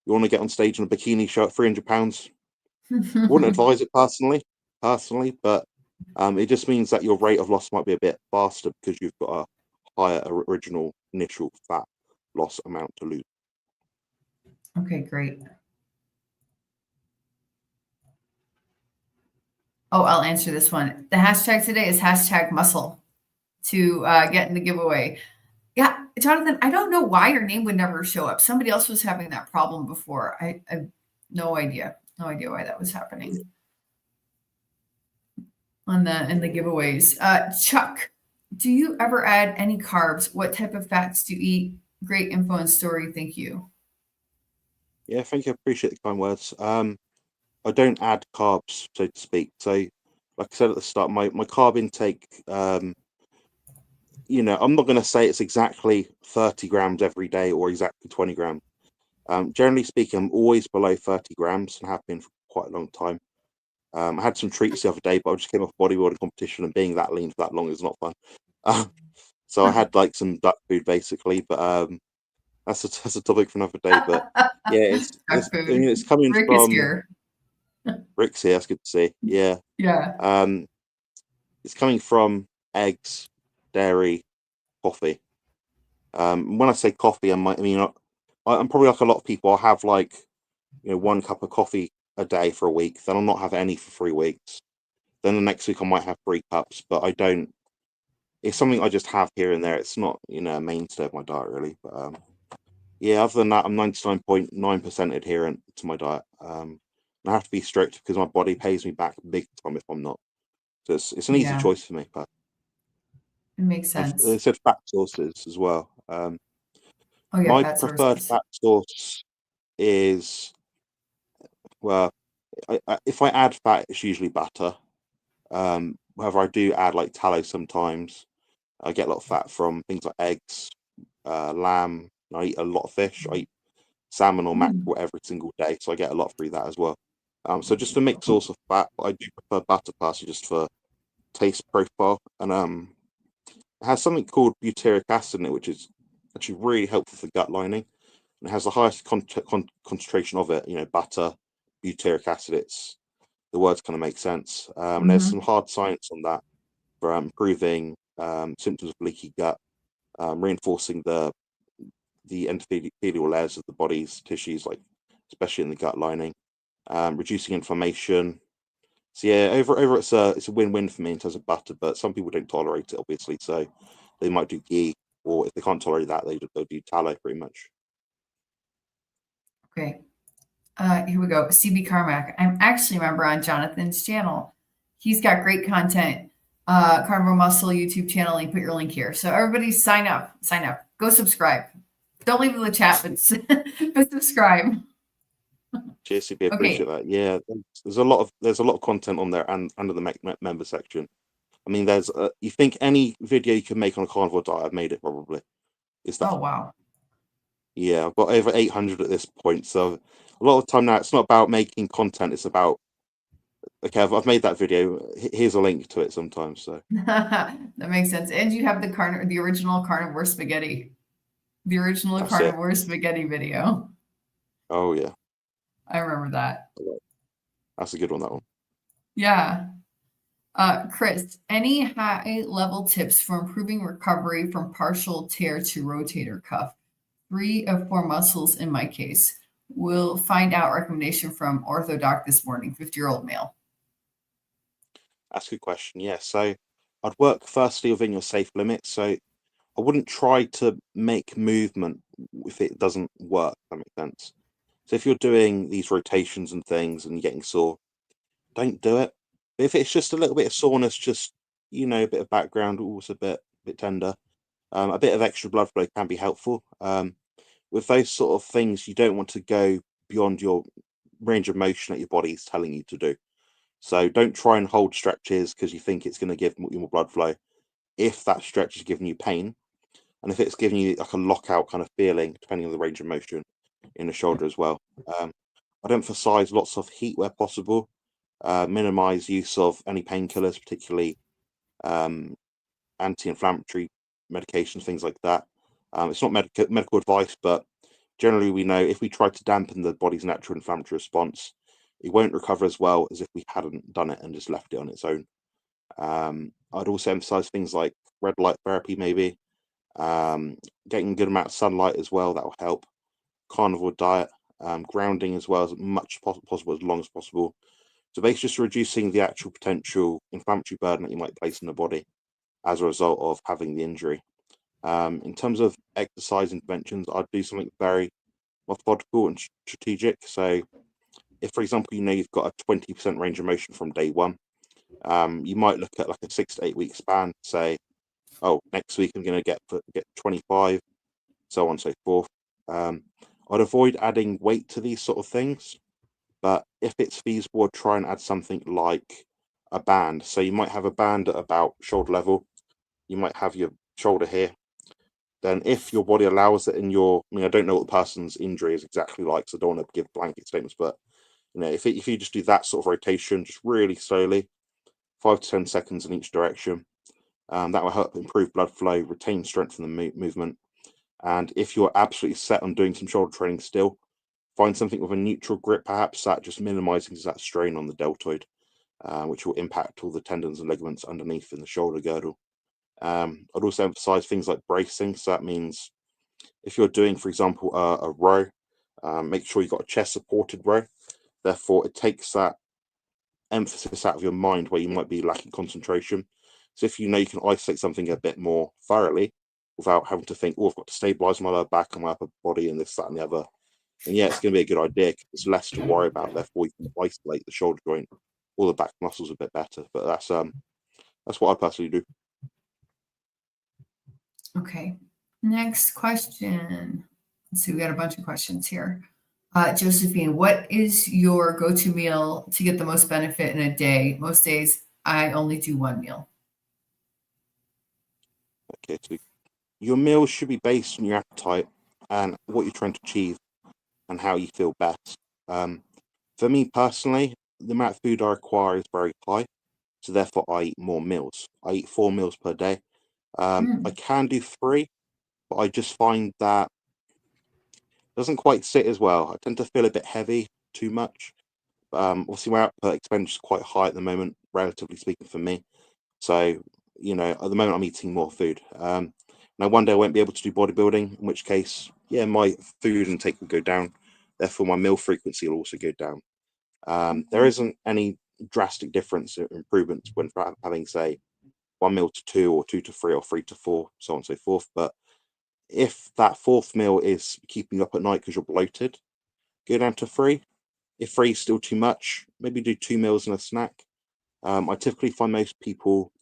you want to get on stage in a bikini show at 300 pounds. I wouldn't advise it personally, but it just means that your rate of loss might be a bit faster because you've got a higher original initial fat loss amount to lose. Okay, great. Oh, I'll answer this one. The hashtag today is hashtag muscle to get in the giveaway. Yeah, Jonathan, I don't know why your name would never show up. Somebody else was having that problem before. I have no idea. No idea why that was happening on in the giveaways. Chuck, do you ever add any carbs? What type of fats do you eat? Great info and story. Thank you. Yeah, thank you. I appreciate the kind words. I don't add carbs, so to speak. So, like I said at the start, my carb intake, I'm not going to say it's exactly 30 grams every day or exactly 20 grams. Generally speaking, I'm always below 30 grams and have been for quite a long time. I had some treats the other day, but I just came off a bodybuilding competition, and being that lean for that long is not fun. So I had like some duck food basically, but that's a topic for another day. But yeah, Dog food. it's coming Rick is from here. Rick's here. That's good to see. Yeah. Yeah. It's coming from eggs, dairy, coffee. When I say coffee, I'm probably like a lot of people. I'll have like 1 cup of coffee a day for a week. Then I'll not have any for 3 weeks. Then the next week I might have 3 cups, but I don't. It's something I just have here and there. It's not a mainstay of my diet really. But yeah, other than that, I'm 99.9% adherent to my diet. I have to be strict because my body pays me back big time if I'm not. So it's an easy Yeah, choice for me. But it makes they sense. said fat sources as well. Oh yeah, My fat preferred sources. fat source is, well, if I add fat, it's usually butter. however, I do add like tallow sometimes. I get a lot of fat from things like eggs, lamb. I eat a lot of fish. I eat salmon or mackerel every single day, so I get a lot through that as well. So just a mixed source of fat, but I do prefer butter pasta just for taste profile, and it has something called butyric acid in it, which is actually really helpful for gut lining. And it has the highest concentration of it. Butter, butyric acid. The words kind of make sense. And there's some hard science on that for improving symptoms of leaky gut, reinforcing the endothelial layers of the body's tissues, like especially in the gut lining, reducing inflammation. So yeah, over it's a win-win for me in terms of butter, but some people don't tolerate it, obviously, so they might do ghee, or if they can't tolerate that, they'll do tallow pretty much. Okay. Here we go. CB Carmack. I'm actually a member on Jonathan's channel. He's got great content. Carnivore Muscle YouTube channel. You put your link here. So everybody sign up. Sign up. Go subscribe. Don't leave it in the chat, but subscribe. Cheers, CB, appreciate that. Yeah, there's a lot of content on there and under the member section. I mean, there's you think any video you can make on a carnivore diet, I've made it probably. Is that? Oh wow. Yeah, I've got over 800 at this point. So a lot of the time now, it's not about making content. It's about, okay, I've made that video. Here's a link to it sometimes. So That makes sense. And you have the original carnivore spaghetti. The original that's carnivore it. spaghetti video. Oh yeah, I remember that. that's a good one. That one. Yeah. Chris, any high level tips for improving recovery from partial tear to rotator cuff? 3 of 4 muscles in my case. We'll find out recommendation from orthodoc this morning, 50-year-old male. That's a good question. Yeah, so I'd work firstly within your safe limits. So I wouldn't try to make movement if it doesn't work. If that makes sense. So if you're doing these rotations and things and you're getting sore, don't do it. If it's just a little bit of soreness, just a bit of background, also a bit tender, a bit of extra blood flow can be helpful. With those sort of things, you don't want to go beyond your range of motion that your body is telling you to do. So don't try and hold stretches because you think it's going to give you more blood flow. If that stretch is giving you pain, and if it's giving you like a lockout kind of feeling, depending on the range of motion in the shoulder as well. I'd emphasize lots of heat where possible. Minimize use of any painkillers, particularly anti-inflammatory medications, things like that. It's not medical advice, but generally we know if we try to dampen the body's natural inflammatory response, it won't recover as well as if we hadn't done it and just left it on its own. I'd also emphasize things like red light therapy, maybe getting a good amount of sunlight as well. That will help. Carnivore diet, grounding as well as much possible, as long as possible. So basically just reducing the actual potential inflammatory burden that you might place in the body as a result of having the injury. In terms of exercise interventions, I'd do something very methodical and strategic. So if, for example, you've got a 20% range of motion from day one, you might look at like a 6 to 8 week span, say, oh, next week I'm going to get 25, so on and so forth. I'd avoid adding weight to these sort of things, but if it's feasible, I'd try and add something like a band. So you might have a band at about shoulder level, you might have your shoulder here. Then if your body allows it I don't know what the person's injury is exactly like, so I don't want to give blanket statements, but if you just do that sort of rotation, just really slowly, 5 to 10 seconds in each direction, that will help improve blood flow, retain strength in the movement. And if you're absolutely set on doing some shoulder training still, find something with a neutral grip, perhaps that just minimizes that strain on the deltoid, which will impact all the tendons and ligaments underneath in the shoulder girdle. I'd also emphasize things like bracing. So that means if you're doing, for example, a row, make sure you've got a chest supported row. Therefore, it takes that emphasis out of your mind where you might be lacking concentration. So if you can isolate something a bit more thoroughly without having to think, oh, I've got to stabilize my lower back and my upper body and this, that, and the other, then yeah, it's going to be a good idea. There's less to worry about. Therefore, you can isolate the shoulder joint or the back muscles a bit better. But that's what I personally do. Okay. Next question. Let's see, we got a bunch of questions here. Josephine, what is your go-to meal to get the most benefit in a day? Most days, I only do one meal. Okay, so your meals should be based on your appetite and what you're trying to achieve and how you feel best. Um, for me personally, the amount of food I require is very high, so therefore I eat more meals. I eat 4 meals per day. I Mm. can do three, but I just find that doesn't quite sit as well. I tend to feel a bit heavy, too much. Obviously, my output expenditure is quite high at the moment, relatively speaking, for me. So, at the moment, I'm eating more food. Now, one day I won't be able to do bodybuilding, in which case, yeah, my food intake will go down. Therefore, my meal frequency will also go down. There isn't any drastic difference or improvements when having, say, 1 meal to two, or 2 to 3, or 3 to 4, so on and so forth. But if that fourth meal is keeping you up at night because you're bloated, go down to three. If three is still too much, maybe do 2 meals and a snack. I typically find most people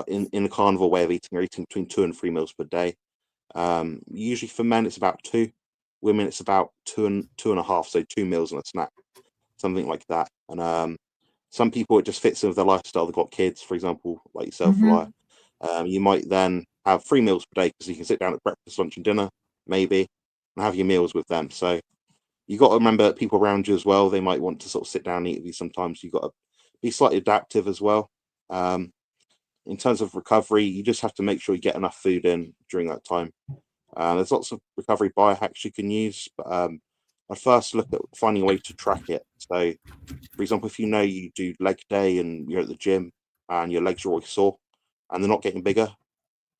in the carnivore way of eating are eating between 2 and 3 meals per day. Usually for men it's about two, women it's about two and a half, so 2 meals and a snack, something like that. And some people it just fits in with their lifestyle. They've got kids, for example, like yourself, Elia. Hmm. You might then have 3 meals per day because you can sit down at breakfast, lunch, and dinner, maybe, and have your meals with them. So you got to remember people around you as well. They might want to sort of sit down and eat with you sometimes. You got to be slightly adaptive as well. Um, in terms of recovery, you just have to make sure you get enough food in during that time. There's lots of recovery biohacks you can use, but I first look at finding a way to track it. So, for example, if you know you do leg day and you're at the gym and your legs are always sore and they're not getting bigger,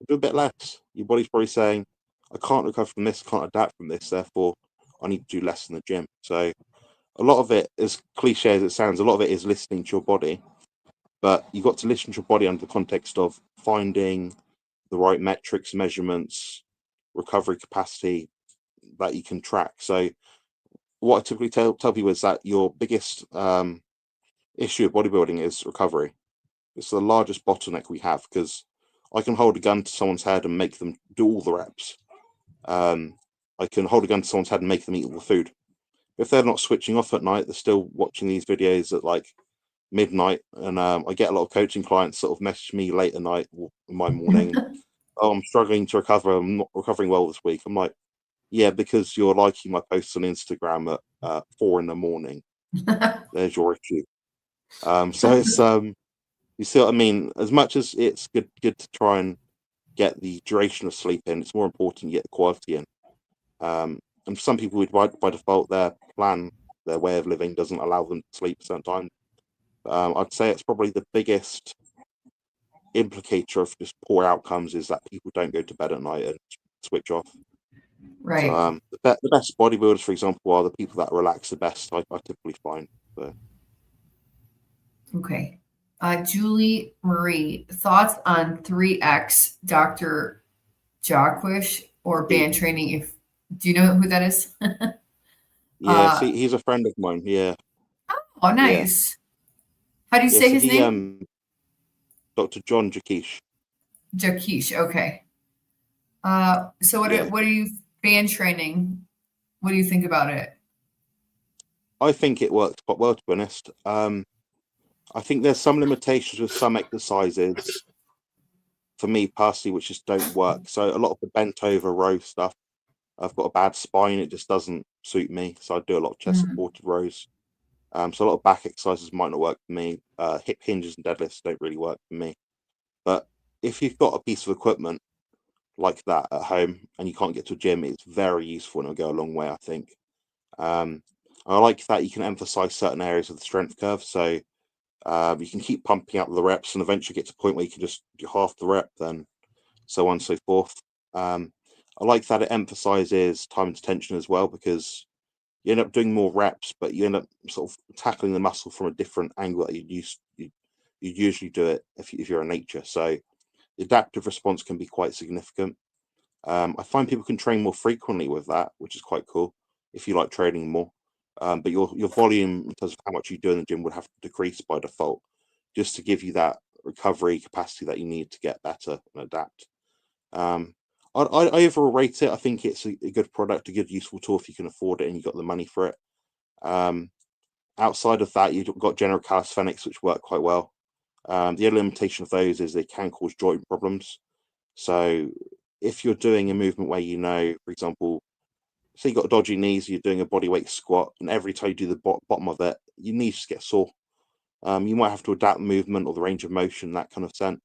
do a bit less. Your body's probably saying, I can't recover from this, can't adapt from this, therefore I need to do less in the gym. So a lot of it, as cliche as it sounds, a lot of it is listening to your body, but you've got to listen to your body under the context of finding the right metrics, measurements, recovery capacity that you can track. So what I typically tell people is that your biggest issue of bodybuilding is recovery. It's the largest bottleneck we have because I can hold a gun to someone's head and make them do all the reps. Um, I can hold a gun to someone's head and make them eat all the food. If they're not switching off at night, they're still watching these videos at like midnight. And I get a lot of coaching clients sort of message me late at night or in my morning. Oh, I'm struggling to recover. I'm not recovering well this week. I'm like, yeah, because you're liking my posts on Instagram at 4 in the morning. There's your issue. So it's you see what I mean. As much as it's good to try and get the duration of sleep in, it's more important to get the quality in. And for some people, by default, their plan, their way of living doesn't allow them to sleep at certain times. I'd say it's probably the biggest implicator of just poor outcomes is that people don't go to bed at night and switch off. So Right. the best bodybuilders, for example, are the people that relax the best. I typically find. So Okay. Julie Marie, thoughts on 3X Dr. Jocquish or he, band training? If do you know who that is? yeah, uh, see, he's a friend of mine. Yeah, oh, yeah, nice. How do you yeah. say So his he name? Dr. John Jakish. Jaquish. Okay. So Yeah, what are you band training? What do you think about it? I think it works quite well, to be honest. I think there's some limitations with some exercises for me personally, which just don't work. So a lot of the bent over row stuff, I've got a bad spine; it just doesn't suit me. So I do a lot of chest Mm, supported rows. So a lot of back exercises might not work for me. Hip hinges and deadlifts don't really work for me. But if you've got a piece of equipment like that at home and you can't get to a gym, it's very useful and it'll go a long way, I think. Um, I like that you can emphasize certain areas of the strength curve. So you can keep pumping out the reps and eventually get to a point where you can just do half the rep, then so on and so forth. Um, I like that it emphasizes time and tension as well because you end up doing more reps, but you end up sort of tackling the muscle from a different angle that you usually do it if you're a nature. So the adaptive response can be quite significant. I find people can train more frequently with that, which is quite cool if you like training more. But your volume in terms of how much you do in the gym would have to decrease by default, just to give you that recovery capacity that you need to get better and adapt. Um, I overrate it. I think it's a good product, a good useful tool if you can afford it and you got the money for it. Um, Outside of that, you've got general calisthenics, which work quite well. The only limitation of those is they can cause joint problems. So if you're doing a movement where, for example, say you've got dodgy knees, you're doing a body weight squat, and every time you do the bottom of it, your knees just get sore. You might have to adapt the movement or the range of motion, that kind of sense.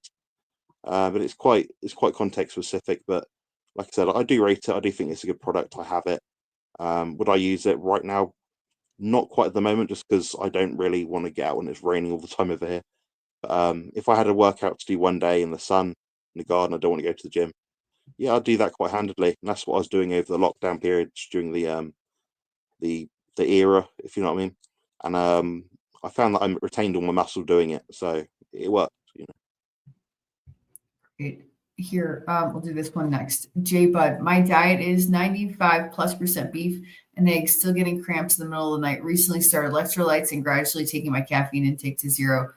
But it's quite context specific. But like I said, I do rate it. I do think it's a good product. I have it. Would I use it right now? Not quite at the moment, just because I don't really want to get out when it's raining all the time over here. But if I had a workout to do one day in the sun, in the garden, I don't want to go to the gym. Yeah, I'd do that quite handedly, and that's what I was doing over the lockdown periods during the era, if you know what I mean. And I found that I retained all my muscle doing it, so it worked. Great. Here, we'll do this one next. J Bud, my diet is 95+% beef and eggs, still getting cramps in the middle of the night. Recently started electrolytes and gradually taking my caffeine intake to 0.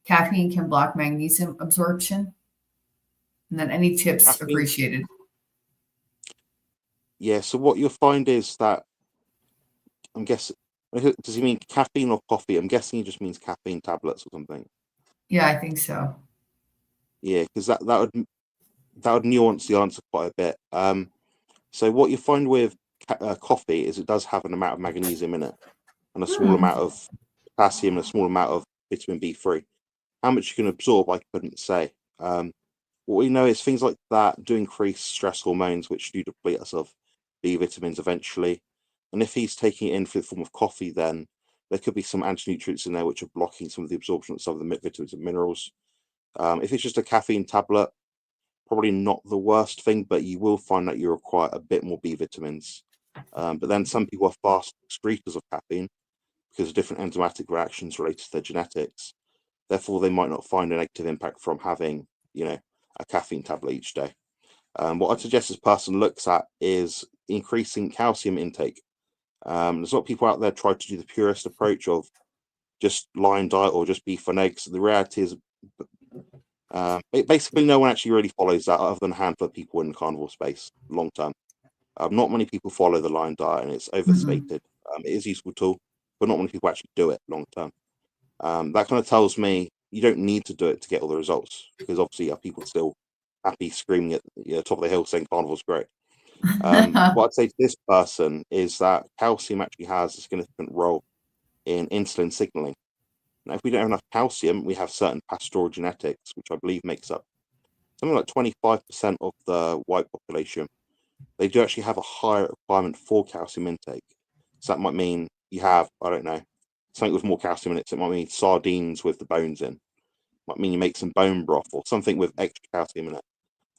Caffeine can block magnesium absorption. And then any tips Caffeine, appreciated. yeah. So what you'll find is that I'm guessing. Does he mean caffeine or coffee? I'm guessing he just means caffeine tablets or something. Yeah, I think so. Yeah, because that would nuance the answer quite a bit. So what you find with coffee is it does have an amount of magnesium in it, and a small amount of potassium, and a small amount of vitamin B3. How much you can absorb, I couldn't say. What we know is things like that do increase stress hormones, which do deplete us of B vitamins eventually. And if he's taking it in for the form of coffee, then there could be some anti-nutrients in there which are blocking some of the absorption of some of the vitamins and minerals. If it's just a caffeine tablet, probably not the worst thing, but you will find that you require a bit more B vitamins. But then some people are fast excretors of caffeine because of different enzymatic reactions related to their genetics. Therefore, they might not find a negative impact from having, a caffeine tablet each day. What I'd suggest this person looks at is increasing calcium intake. There's a lot of people out there try to do the purest approach of just lion diet or just beef and eggs. The reality is, basically, no one actually really follows that other than a handful of people in the carnivore space long term. Not many people follow the lion diet, and it's overstated. It is a useful tool, but not many people actually do it long term. That kind of tells me you don't need to do it to get all the results, because obviously people still happy screaming at the top of the hill saying carnivore's great. What I'd say to this person is that calcium actually has a significant role in insulin signaling. Now, if we don't have enough calcium, we have certain pastoral genetics, which I believe makes up something like 25% of the white population. They do actually have a higher requirement for calcium intake. So that might mean you have, I don't know, something with more calcium in it. So it might mean sardines with the bones in. It might mean you make some bone broth or something with extra calcium in it.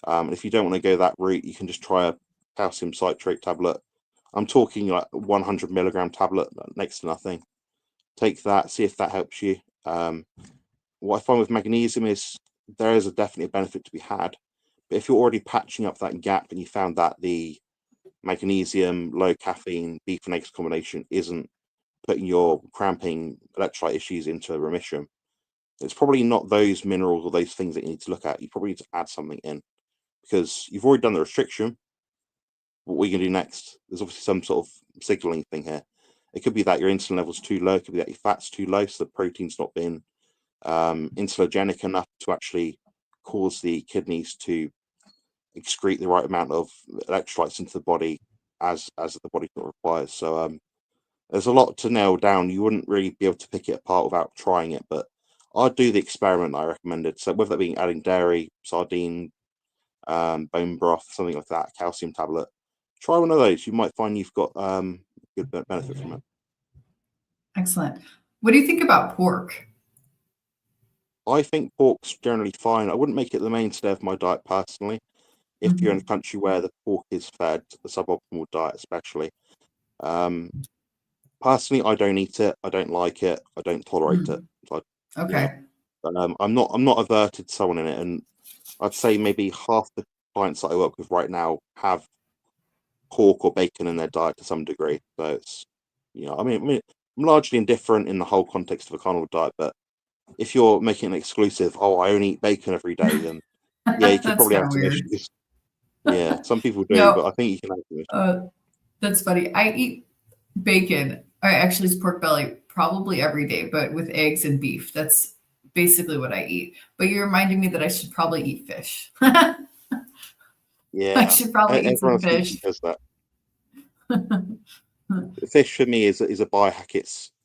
And if you don't want to go that route, you can just try a calcium citrate tablet. I'm talking like 100 milligram tablet, next to nothing. Take that, see if that helps you. What I find with magnesium is there is definitely a benefit to be had. But if you're already patching up that gap and you found that the magnesium, low caffeine, beef and eggs combination isn't putting your cramping electrolyte issues into remission, it's probably not those minerals or those things that you need to look at. You probably need to add something in, because you've already done the restriction. What are you going to do next? There's obviously some sort of signaling thing here. It could be that your insulin level's too low. It could be that your fat's too low, so the protein's not being insulinogenic enough to actually cause the kidneys to excrete the right amount of electrolytes into the body as the body requires. So there's a lot to nail down. You wouldn't really be able to pick it apart without trying it, but I'd do the experiment I recommended. So whether that being adding dairy, sardine, bone broth, something like that, calcium tablet, try one of those. You might find you've got good benefit from it. Excellent. What do you think about pork? I think pork's generally fine. I wouldn't make it the mainstay of my diet personally. If you're in a country where the pork is fed a suboptimal diet, especially. Personally, I don't eat it. I don't like it. I don't tolerate it. So Okay. but I'm not averted to someone in it, and I'd say maybe half the clients that I work with right now have pork or bacon in their diet to some degree. So it's I mean, I'm largely indifferent in the whole context of a carnivore diet, but if you're making an exclusive, I only eat bacon every day, then yeah, you could That's probably kind have of some weird. issues. Yeah, some people do, but I think you can have some issues. That's funny. I eat bacon. I actually, it's pork belly probably every day, but with eggs and beef. That's basically what I eat. But you reminded me that I should probably eat fish. I Yeah, should probably eat everyone some I speak fish. to does that. Fish for me is a biohack.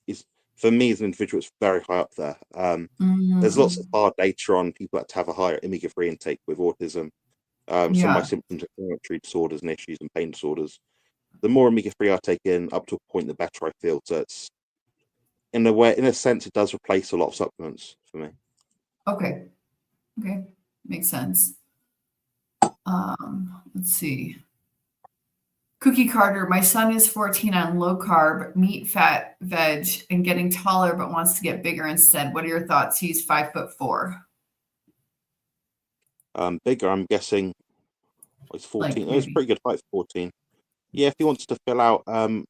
Is for me as an individual, it's very high up there. There's lots of Mm, hard data on people that have a higher omega-3 intake with autism. Some of my yeah. symptoms are inflammatory disorders and issues and pain disorders. The more omega-3 I take in, up to a point, the better I feel. So it's in a way, in a sense, it does replace a lot of supplements for me. Okay. Okay. Makes sense. Let's see. Cookie Carter, my son is 14 on low carb, meat, fat, veg, and getting taller, but wants to get bigger instead. What are your thoughts? He's 5'4". Bigger, I'm guessing. He's Like 14. Oh, it's maybe. pretty good height for 14. Yeah, if he wants to fill out, I'm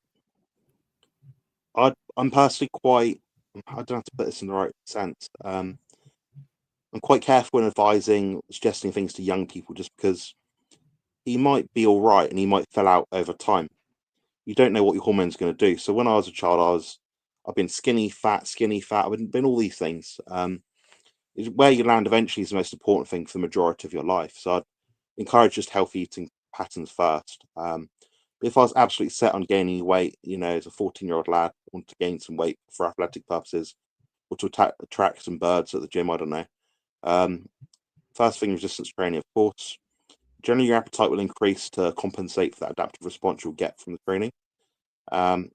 personally quite. I don't have to put this in the right sense. I'm quite careful when advising, suggesting things to young people, just because he might be all right and he might fill out over time. You don't know what your hormone's going to do. So when I was a child, I've been skinny, fat, skinny, fat. I've been all these things. Where you land eventually is the most important thing for the majority of your life. So I'd encourage just healthy eating patterns first. But if I was absolutely set on gaining weight, as a 14-year-old lad, wanted to gain some weight for athletic purposes or to attract some birds at the gym, I don't know. Um, First thing, resistance training, of course. Generally, your appetite will increase to compensate for that adaptive response you'll get from the training. Um,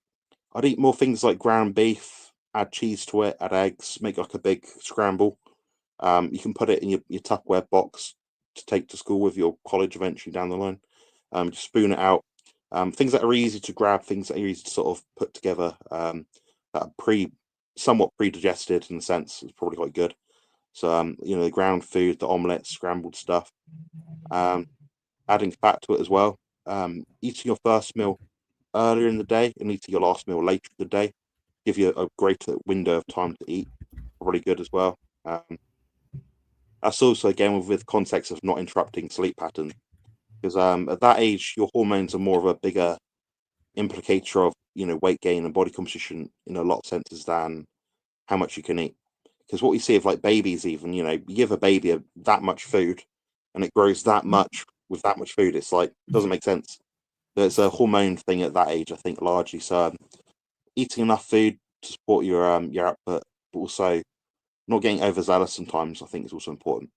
I'd eat more things like ground beef, add cheese to it, add eggs, make like a big scramble. You can put it in your Tupperware box to take to school with your college eventually down the line. Just spoon it out. Things that are easy to grab, things that are easy to sort of put together, that are somewhat pre-digested in the sense, is probably quite good. So, the ground food, the omelette, scrambled stuff, um, adding fat to it as well. Eating your first meal earlier in the day and eating your last meal later in the day give you a greater window of time to eat. Probably good as well. That's also again with context of not interrupting sleep patterns because at that age your hormones are more of a bigger implicator of weight gain and body composition in a lot of senses than how much you can eat. Because what we see of like babies, even you give a baby that much food and it grows that much with that much food, it's like it doesn't make sense. But it's a hormone thing at that age, I think, largely. So eating enough food to support your output, but also not getting overzealous sometimes, I think is also important.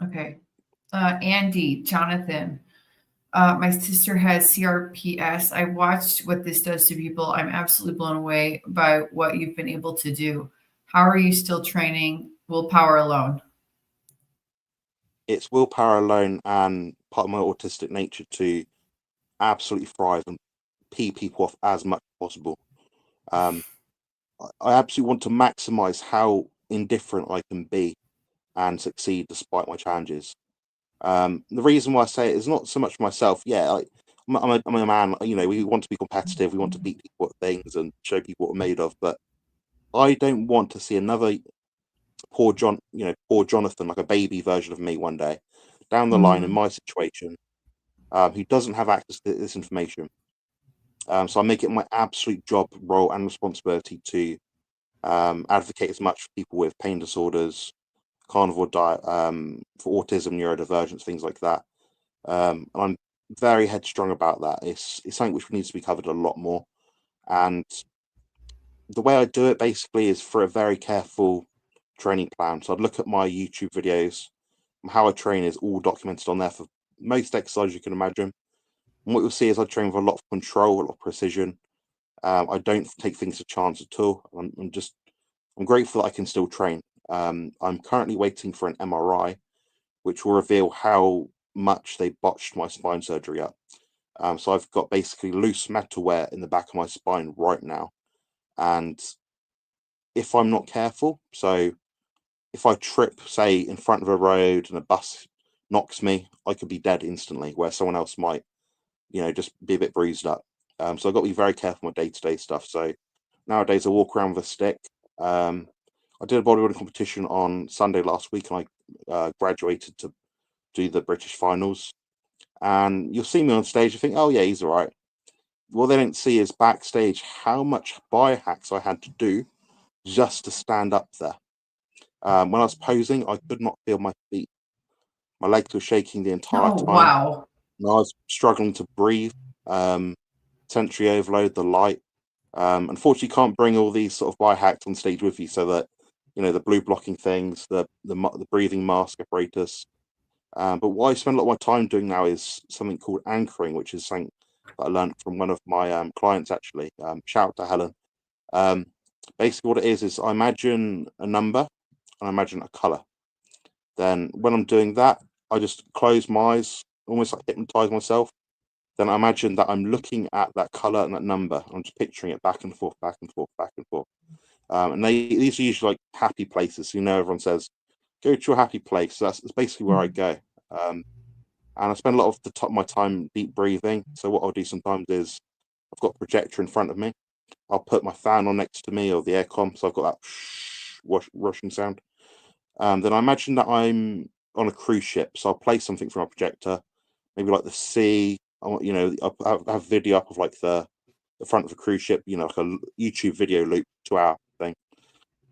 Okay. Andy, Jonathan, my sister has CRPS. I watched what this does to people. I'm absolutely blown away by what you've been able to do. How are you still training willpower alone? It's willpower alone and part of my autistic nature to absolutely thrive and pee people off as much as possible. Um, I absolutely want to maximize how indifferent I can be and succeed despite my challenges. The reason why I say it is not so much myself. Yeah, I'm a man. We want to be competitive. We want to beat people at things and show people what we're made of. But I don't want to see another poor Jonathan, like a baby version of me, one day down the line in Mm, my situation, who doesn't have access to this information. So I make it my absolute job, role, and responsibility to advocate as much for people with pain disorders, carnivore diet, for autism, neurodivergence, things like that. And I'm very headstrong about that. It's something which needs to be covered a lot more. And the way I do it basically is for a very careful training plan. So I'd look at my YouTube videos. How I train is all documented on there for most exercises you can imagine. And what you'll see is I train with a lot of control, a lot of precision. I don't take things to chance at all. I'm grateful that I can still train. I'm currently waiting for an MRI, which will reveal how much they botched my spine surgery up. So I've got basically loose metalware in the back of my spine right now, and if I'm not careful, so if I trip, say, in front of a road and a bus knocks me, I could be dead instantly, where someone else might, just be a bit bruised up. So I've got to be very careful with day-to-day stuff. So nowadays I walk around with a stick. I did a bodybuilding competition on Sunday last week, and I graduated to do the British finals. And you'll see me on stage, you think, oh yeah, he's all right. What they don't see is backstage how much biohacks I had to do just to stand up there. When I was posing, I could not feel my feet. My legs were shaking the entire Oh, time. wow. And I was struggling to breathe. Sensory overload, the light. Unfortunately, can't bring all these sort of biohacks on stage with you, so that the blue blocking things, the breathing mask apparatus. But what I spend a lot of my time doing now is something called anchoring, which is something that I learned from one of my clients actually. Shout out to Helen. Um, Basically, what it is I imagine a number and I imagine a color. Then when I'm doing that, I just close my eyes, almost like hypnotize myself. Then I imagine that I'm looking at that color and that number. I'm just picturing it back and forth, back and forth, back and forth. And these are usually like happy places. Everyone says, go to a happy place. So that's basically where I go. And I spend a lot of my time deep breathing. So what I'll do sometimes is I've got a projector in front of me. I'll put my fan on next to me or the aircon. So I've got that rushing sound. Then I imagine that I'm on a cruise ship. So I'll play something from a projector, maybe like the sea. I'll have video up of like the front of a cruise ship, like a YouTube video loop 2 hour thing.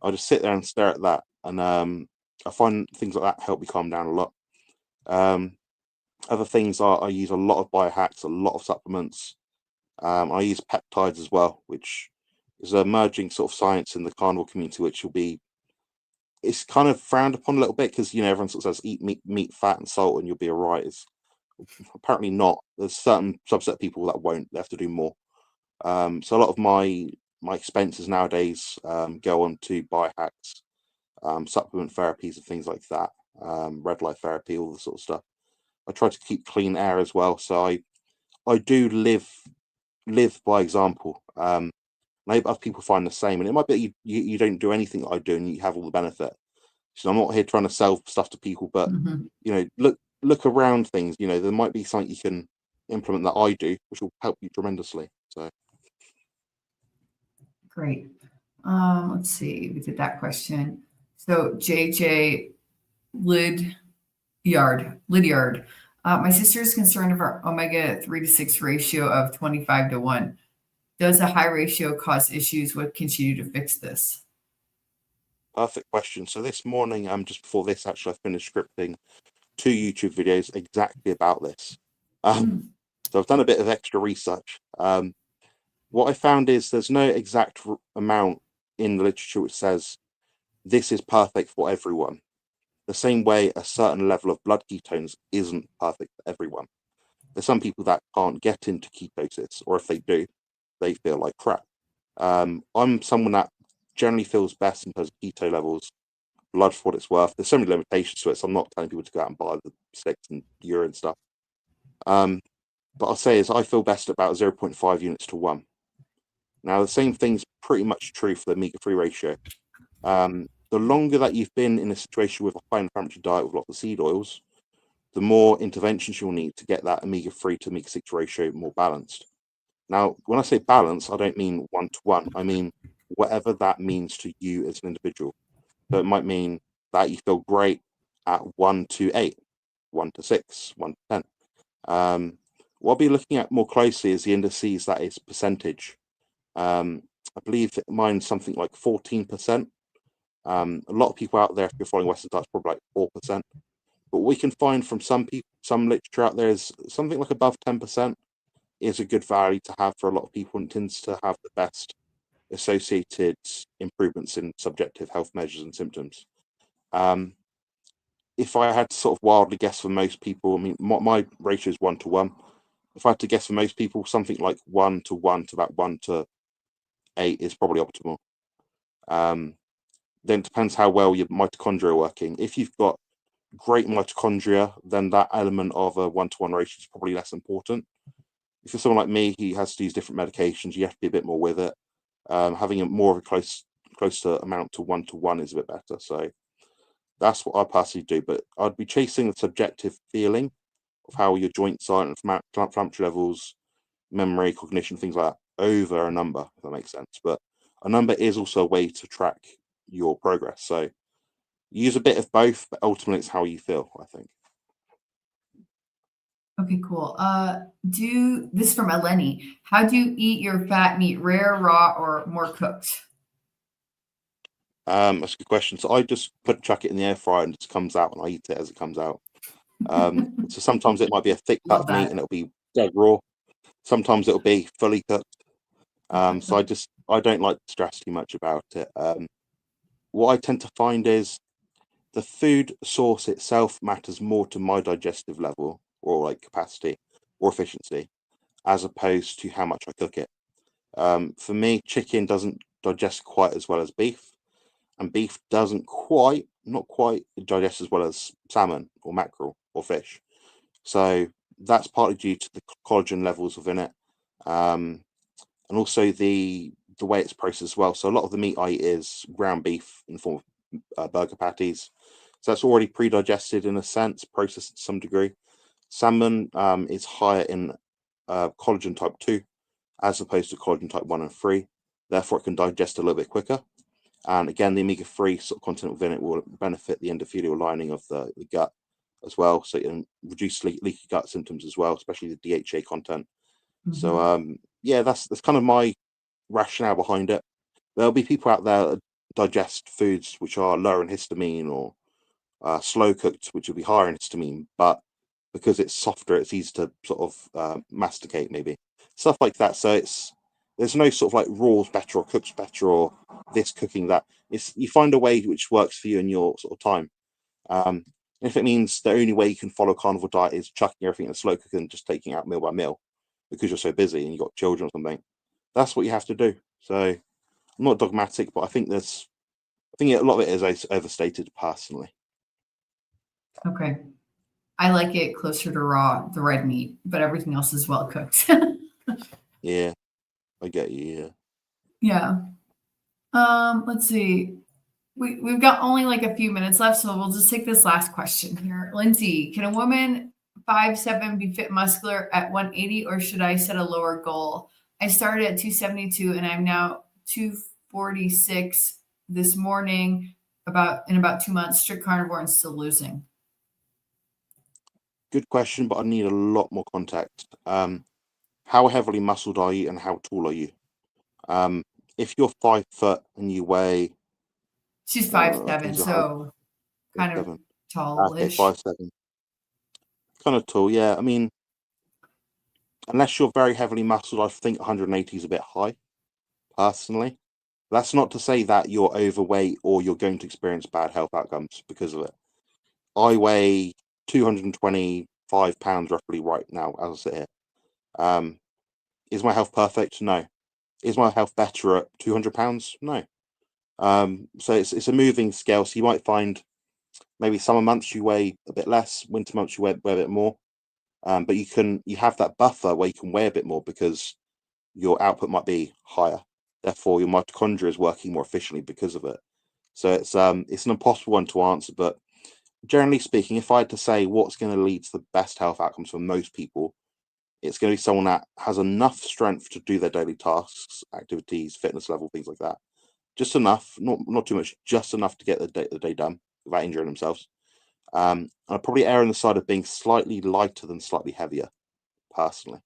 I'll just sit there and stare at that. And I find things like that help me calm down a lot. Other things are I use a lot of biohacks, a lot of supplements. I use peptides as well, which is an emerging sort of science in the carnivore community, which will be it's kind of frowned upon a little bit because everyone sort of says eat meat, fat, and salt, and you'll be all right. It's apparently not. There's certain subset of people that won't. They have to do more. So a lot of my expenses nowadays go on to biohacks, supplement therapies, and things like that. Red light therapy, all the sort of stuff. I try to keep clean air as well, so I do live by example. Maybe other people find the same, and it might be you don't do anything that I do, and you have all the benefit. So I'm not here trying to sell stuff to people, but Mhm. look around things. There might be something you can implement that I do, which will help you tremendously. So Great. Let's see. We did that question. So JJ Lydyard. My sister is concerned of her omega-3 to 6 ratio of 25 to 1. Does a high ratio cause issues? What can she do to fix this? perfect question. So this morning, just before this, actually, I finished scripting 2 YouTube videos exactly about this. Mm. So I've done a bit of extra research. What I found is there's no exact amount in the literature which says this is perfect for everyone. The same way a certain level of blood ketones isn't perfect for everyone. There's some people that can't get into ketosis, or if they do, they feel like crap. I'm someone that generally feels best in terms of keto levels, blood for what it's worth. There's so many limitations to it, so I'm not telling people to go out and buy the sticks and urine stuff. But I'll say is I feel best at about 0.5 units to 1. Now, the same thing's pretty much true for the omega-3 ratio. The longer that you've been in a situation with a high inflammatory diet with lots of seed oils, the more interventions you'll need to get that omega-3 to omega-6 ratio more balanced. Now, when I say balance, I don't mean 1 to 1. I mean whatever that means to you as an individual. So it might mean that you feel great at 1 to 8, 1 to 6, 1 to 10. What I'll be looking at more closely is the indices, that is percentage. I believe mine's something like 14%. A lot of people out there, if you're following Western diets, probably like 4%. But what we can find from some people, some literature out there is something like above 10% is a good value to have for a lot of people and tends to have the best associated improvements in subjective health measures and symptoms. If I had to sort of wildly guess for most people, I mean, my ratio is 1 to 1. If I had to guess for most people, something like 1 to 1 to about 1 to 8 is probably optimal. Then it depends how well your mitochondria are working. If you've got great mitochondria, then that element of a 1 to 1 ratio is probably less important. If you're someone like me, he has to use different medications, you have to be a bit more with it. Having a more of a closer amount to 1 to 1 is a bit better. So that's what I personally do. But I'd be chasing the subjective feeling of how your joints are and inflammatory levels, memory, cognition, things like that, over a number, if that makes sense. But a number is also a way to track your progress. So use a bit of both, but ultimately it's how you feel, I think. Okay, cool. This is from Eleni. How do you eat your fat meat, rare, raw, or more cooked? That's a good question. So I just chuck it in the air fryer and it just comes out, and I eat it as it comes out. So sometimes it might be a thick cut Love of meat that. and it'll be dead raw. Sometimes it'll be fully cooked. So I don't like to stress too much about it. What I tend to find is the food source itself matters more to my digestive level or like capacity or efficiency, as opposed to how much I cook it. For me, chicken doesn't digest quite as well as beef, and beef doesn't not quite digest as well as salmon or mackerel or fish. So that's partly due to the collagen levels within it, and also the way it's processed as well. So a lot of the meat I eat is ground beef in the form of burger patties. So that's already pre-digested in a sense, processed to some degree. Salmon is higher in collagen type 2 as opposed to collagen type 1 and 3. Therefore, it can digest a little bit quicker. And again, the omega-3 sort of content within it will benefit the endothelial lining of the gut as well. So it can reduce leaky gut symptoms as well, especially the DHA content. So yeah, that's kind of my rationale behind it. There'll be people out there that digest foods which are lower in histamine or slow cooked, which will be higher in histamine, but because it's softer, it's easy to sort of masticate, maybe stuff like that. So there's no sort of like raw's better or cooks better or this cooking that. It's you find a way which works for you in your sort of time. If it means the only way you can follow a carnivore diet is chucking everything in a slow cooker and just taking out meal by meal because you're so busy and you've got children or something, that's what you have to do. So I'm not dogmatic, but I think a lot of it is overstated personally. Okay. I like it closer to raw, the red meat, but everything else is well cooked. Yeah, I get you. Yeah. Let's see. We've got only like a few minutes left, so we'll just take this last question here. Lindsay, can a woman 5'7" be fit muscular at 180, or should I set a lower goal? I started at 272 and I'm now 246 this morning, in about 2 months, strict carnivore and still losing. Good question, but I need a lot more context. How heavily muscled are you, and how tall are you? If you're 5 foot and you weigh, She's 5'7", is your height so kind of 7? Okay, tallish. 5'7", kind of tall. Yeah, I mean, unless you're very heavily muscled, I think 180 is a bit high. Personally, that's not to say that you're overweight or you're going to experience bad health outcomes because of it. I weigh 225 pounds roughly right now as I sit here. Is my health perfect? No. Is my health better at 200 pounds? No. So it's a moving scale. So you might find maybe summer months you weigh a bit less, winter months you weigh a bit more. But you have that buffer where you can weigh a bit more because your output might be higher. Therefore, your mitochondria is working more efficiently because of it. So it's an impossible one to answer. But generally speaking, if I had to say what's going to lead to the best health outcomes for most people, it's going to be someone that has enough strength to do their daily tasks, activities, fitness level, things like that. Just enough, not too much, just enough to get the day done without injuring themselves. I'd probably err on the side of being slightly lighter than slightly heavier, personally.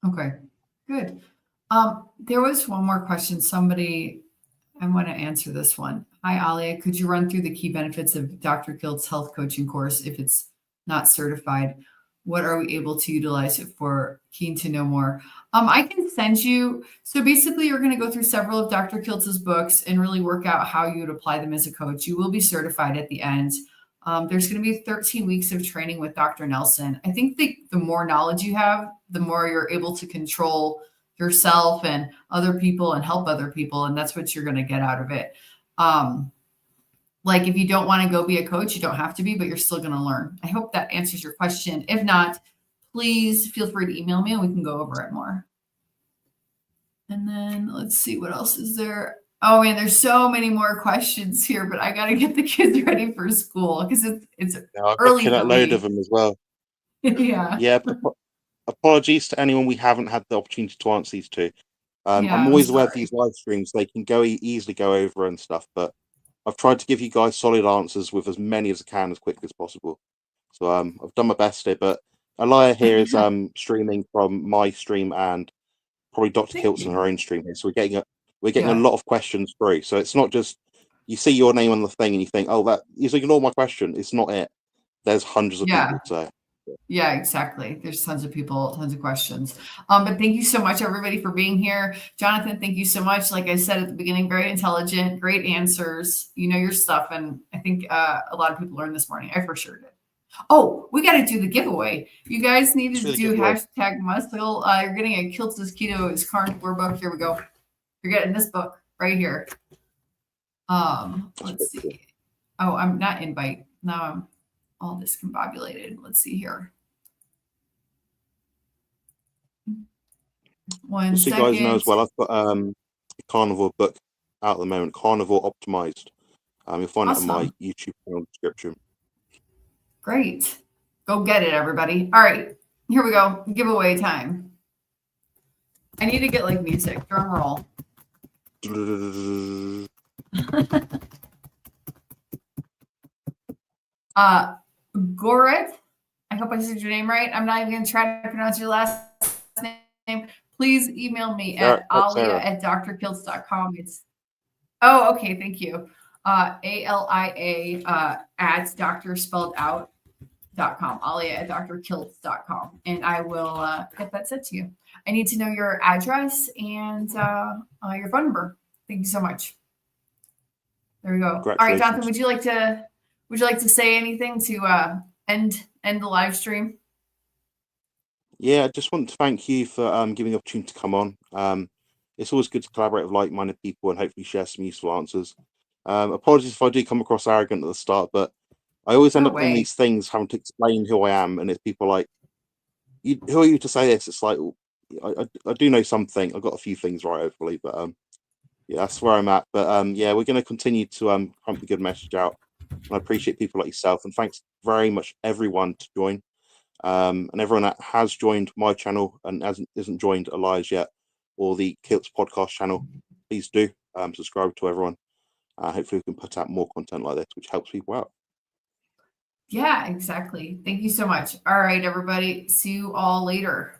Okay, good. There was one more question. I want to answer this one. Hi, Alia. Could you run through the key benefits of Dr. Kilt's health coaching course if it's not certified? What are we able to utilize it for? Keen to know more. I can send you. So basically, you're going to go through several of Dr. Kiltz's books and really work out how you would apply them as a coach. You will be certified at the end. There's going to be 13 weeks of training with Dr. Nelson. I think the more knowledge you have, the more you're able to control yourself and other people and help other people. And that's what you're going to get out of it. Like if you don't want to go be a coach, you don't have to be, but you're still going to learn. I hope that answers your question. If not, please feel free to email me and we can go over it more. And then let's see what else is there. Oh man, there's so many more questions here, but I got to get the kids ready for school because it's I'm early looking at for a load me. of them as well. Yeah. Yeah, apologies to anyone we haven't had the opportunity to answer these to. Yeah, I'm I'm always aware of sorry. these live streams; they can easily go over and stuff. But I've tried to give you guys solid answers with as many as I can as quickly as possible. So I've done my best here. But Alaya here is streaming from my stream and probably Dr. Thank Kiltz on her you. own stream here. So we're getting We're getting a lot of questions through. So it's not just you see your name on the thing and you think, oh, that you ignore my question. It's not it. There's hundreds of people. So yeah, exactly. There's tons of people, tons of questions. But thank you so much, everybody, for being here. Jonathan, thank you so much. Like I said at the beginning, very intelligent, great answers. You know your stuff. And I think a lot of people learned this morning. I for sure did. Oh, we got to do the giveaway. You guys need to do #muscle. You're getting a Kiltz's Keto is Carnivore book. Here we go. You're getting this book right here. Let's see. Oh, I'm not invite. Now I'm all discombobulated. Let's see here. Just so you guys know as well, I've got a carnivore book out at the moment, Carnivore Optimized. You'll find it in my YouTube channel description. Great. Go get it, everybody. All right, here we go. Giveaway time. I need to get like music. Drum roll. Goret, I hope I said your name right. I'm not even going to try to pronounce your last name. Please email me at alia@drkiltz.com. It's okay. Thank you. ALIA at doctor spelled out.com. alia@drkiltz.com. And I will get that sent to you. I need to know your address and your phone number. Thank you so much. There we go. All right, Jonathan, would you like to say anything to end the live stream? Yeah, I just want to thank you for giving the opportunity to come on. It's always good to collaborate with like-minded people and hopefully share some useful answers. Apologies if I do come across arrogant at the start, but I always end up doing these things, having to explain who I am, and it's people like, who are you to say this? It's like, I do know something. I've got a few things right, hopefully, but yeah, that's where I'm at. But yeah, we're going to continue to pump a good message out. And I appreciate people like yourself, and thanks very much everyone to join, and everyone that has joined my channel and isn't joined Elias yet, or the Kiltz podcast channel. Please do subscribe to everyone. Hopefully, we can put out more content like this, which helps people out. Yeah, exactly. Thank you so much. All right, everybody. See you all later.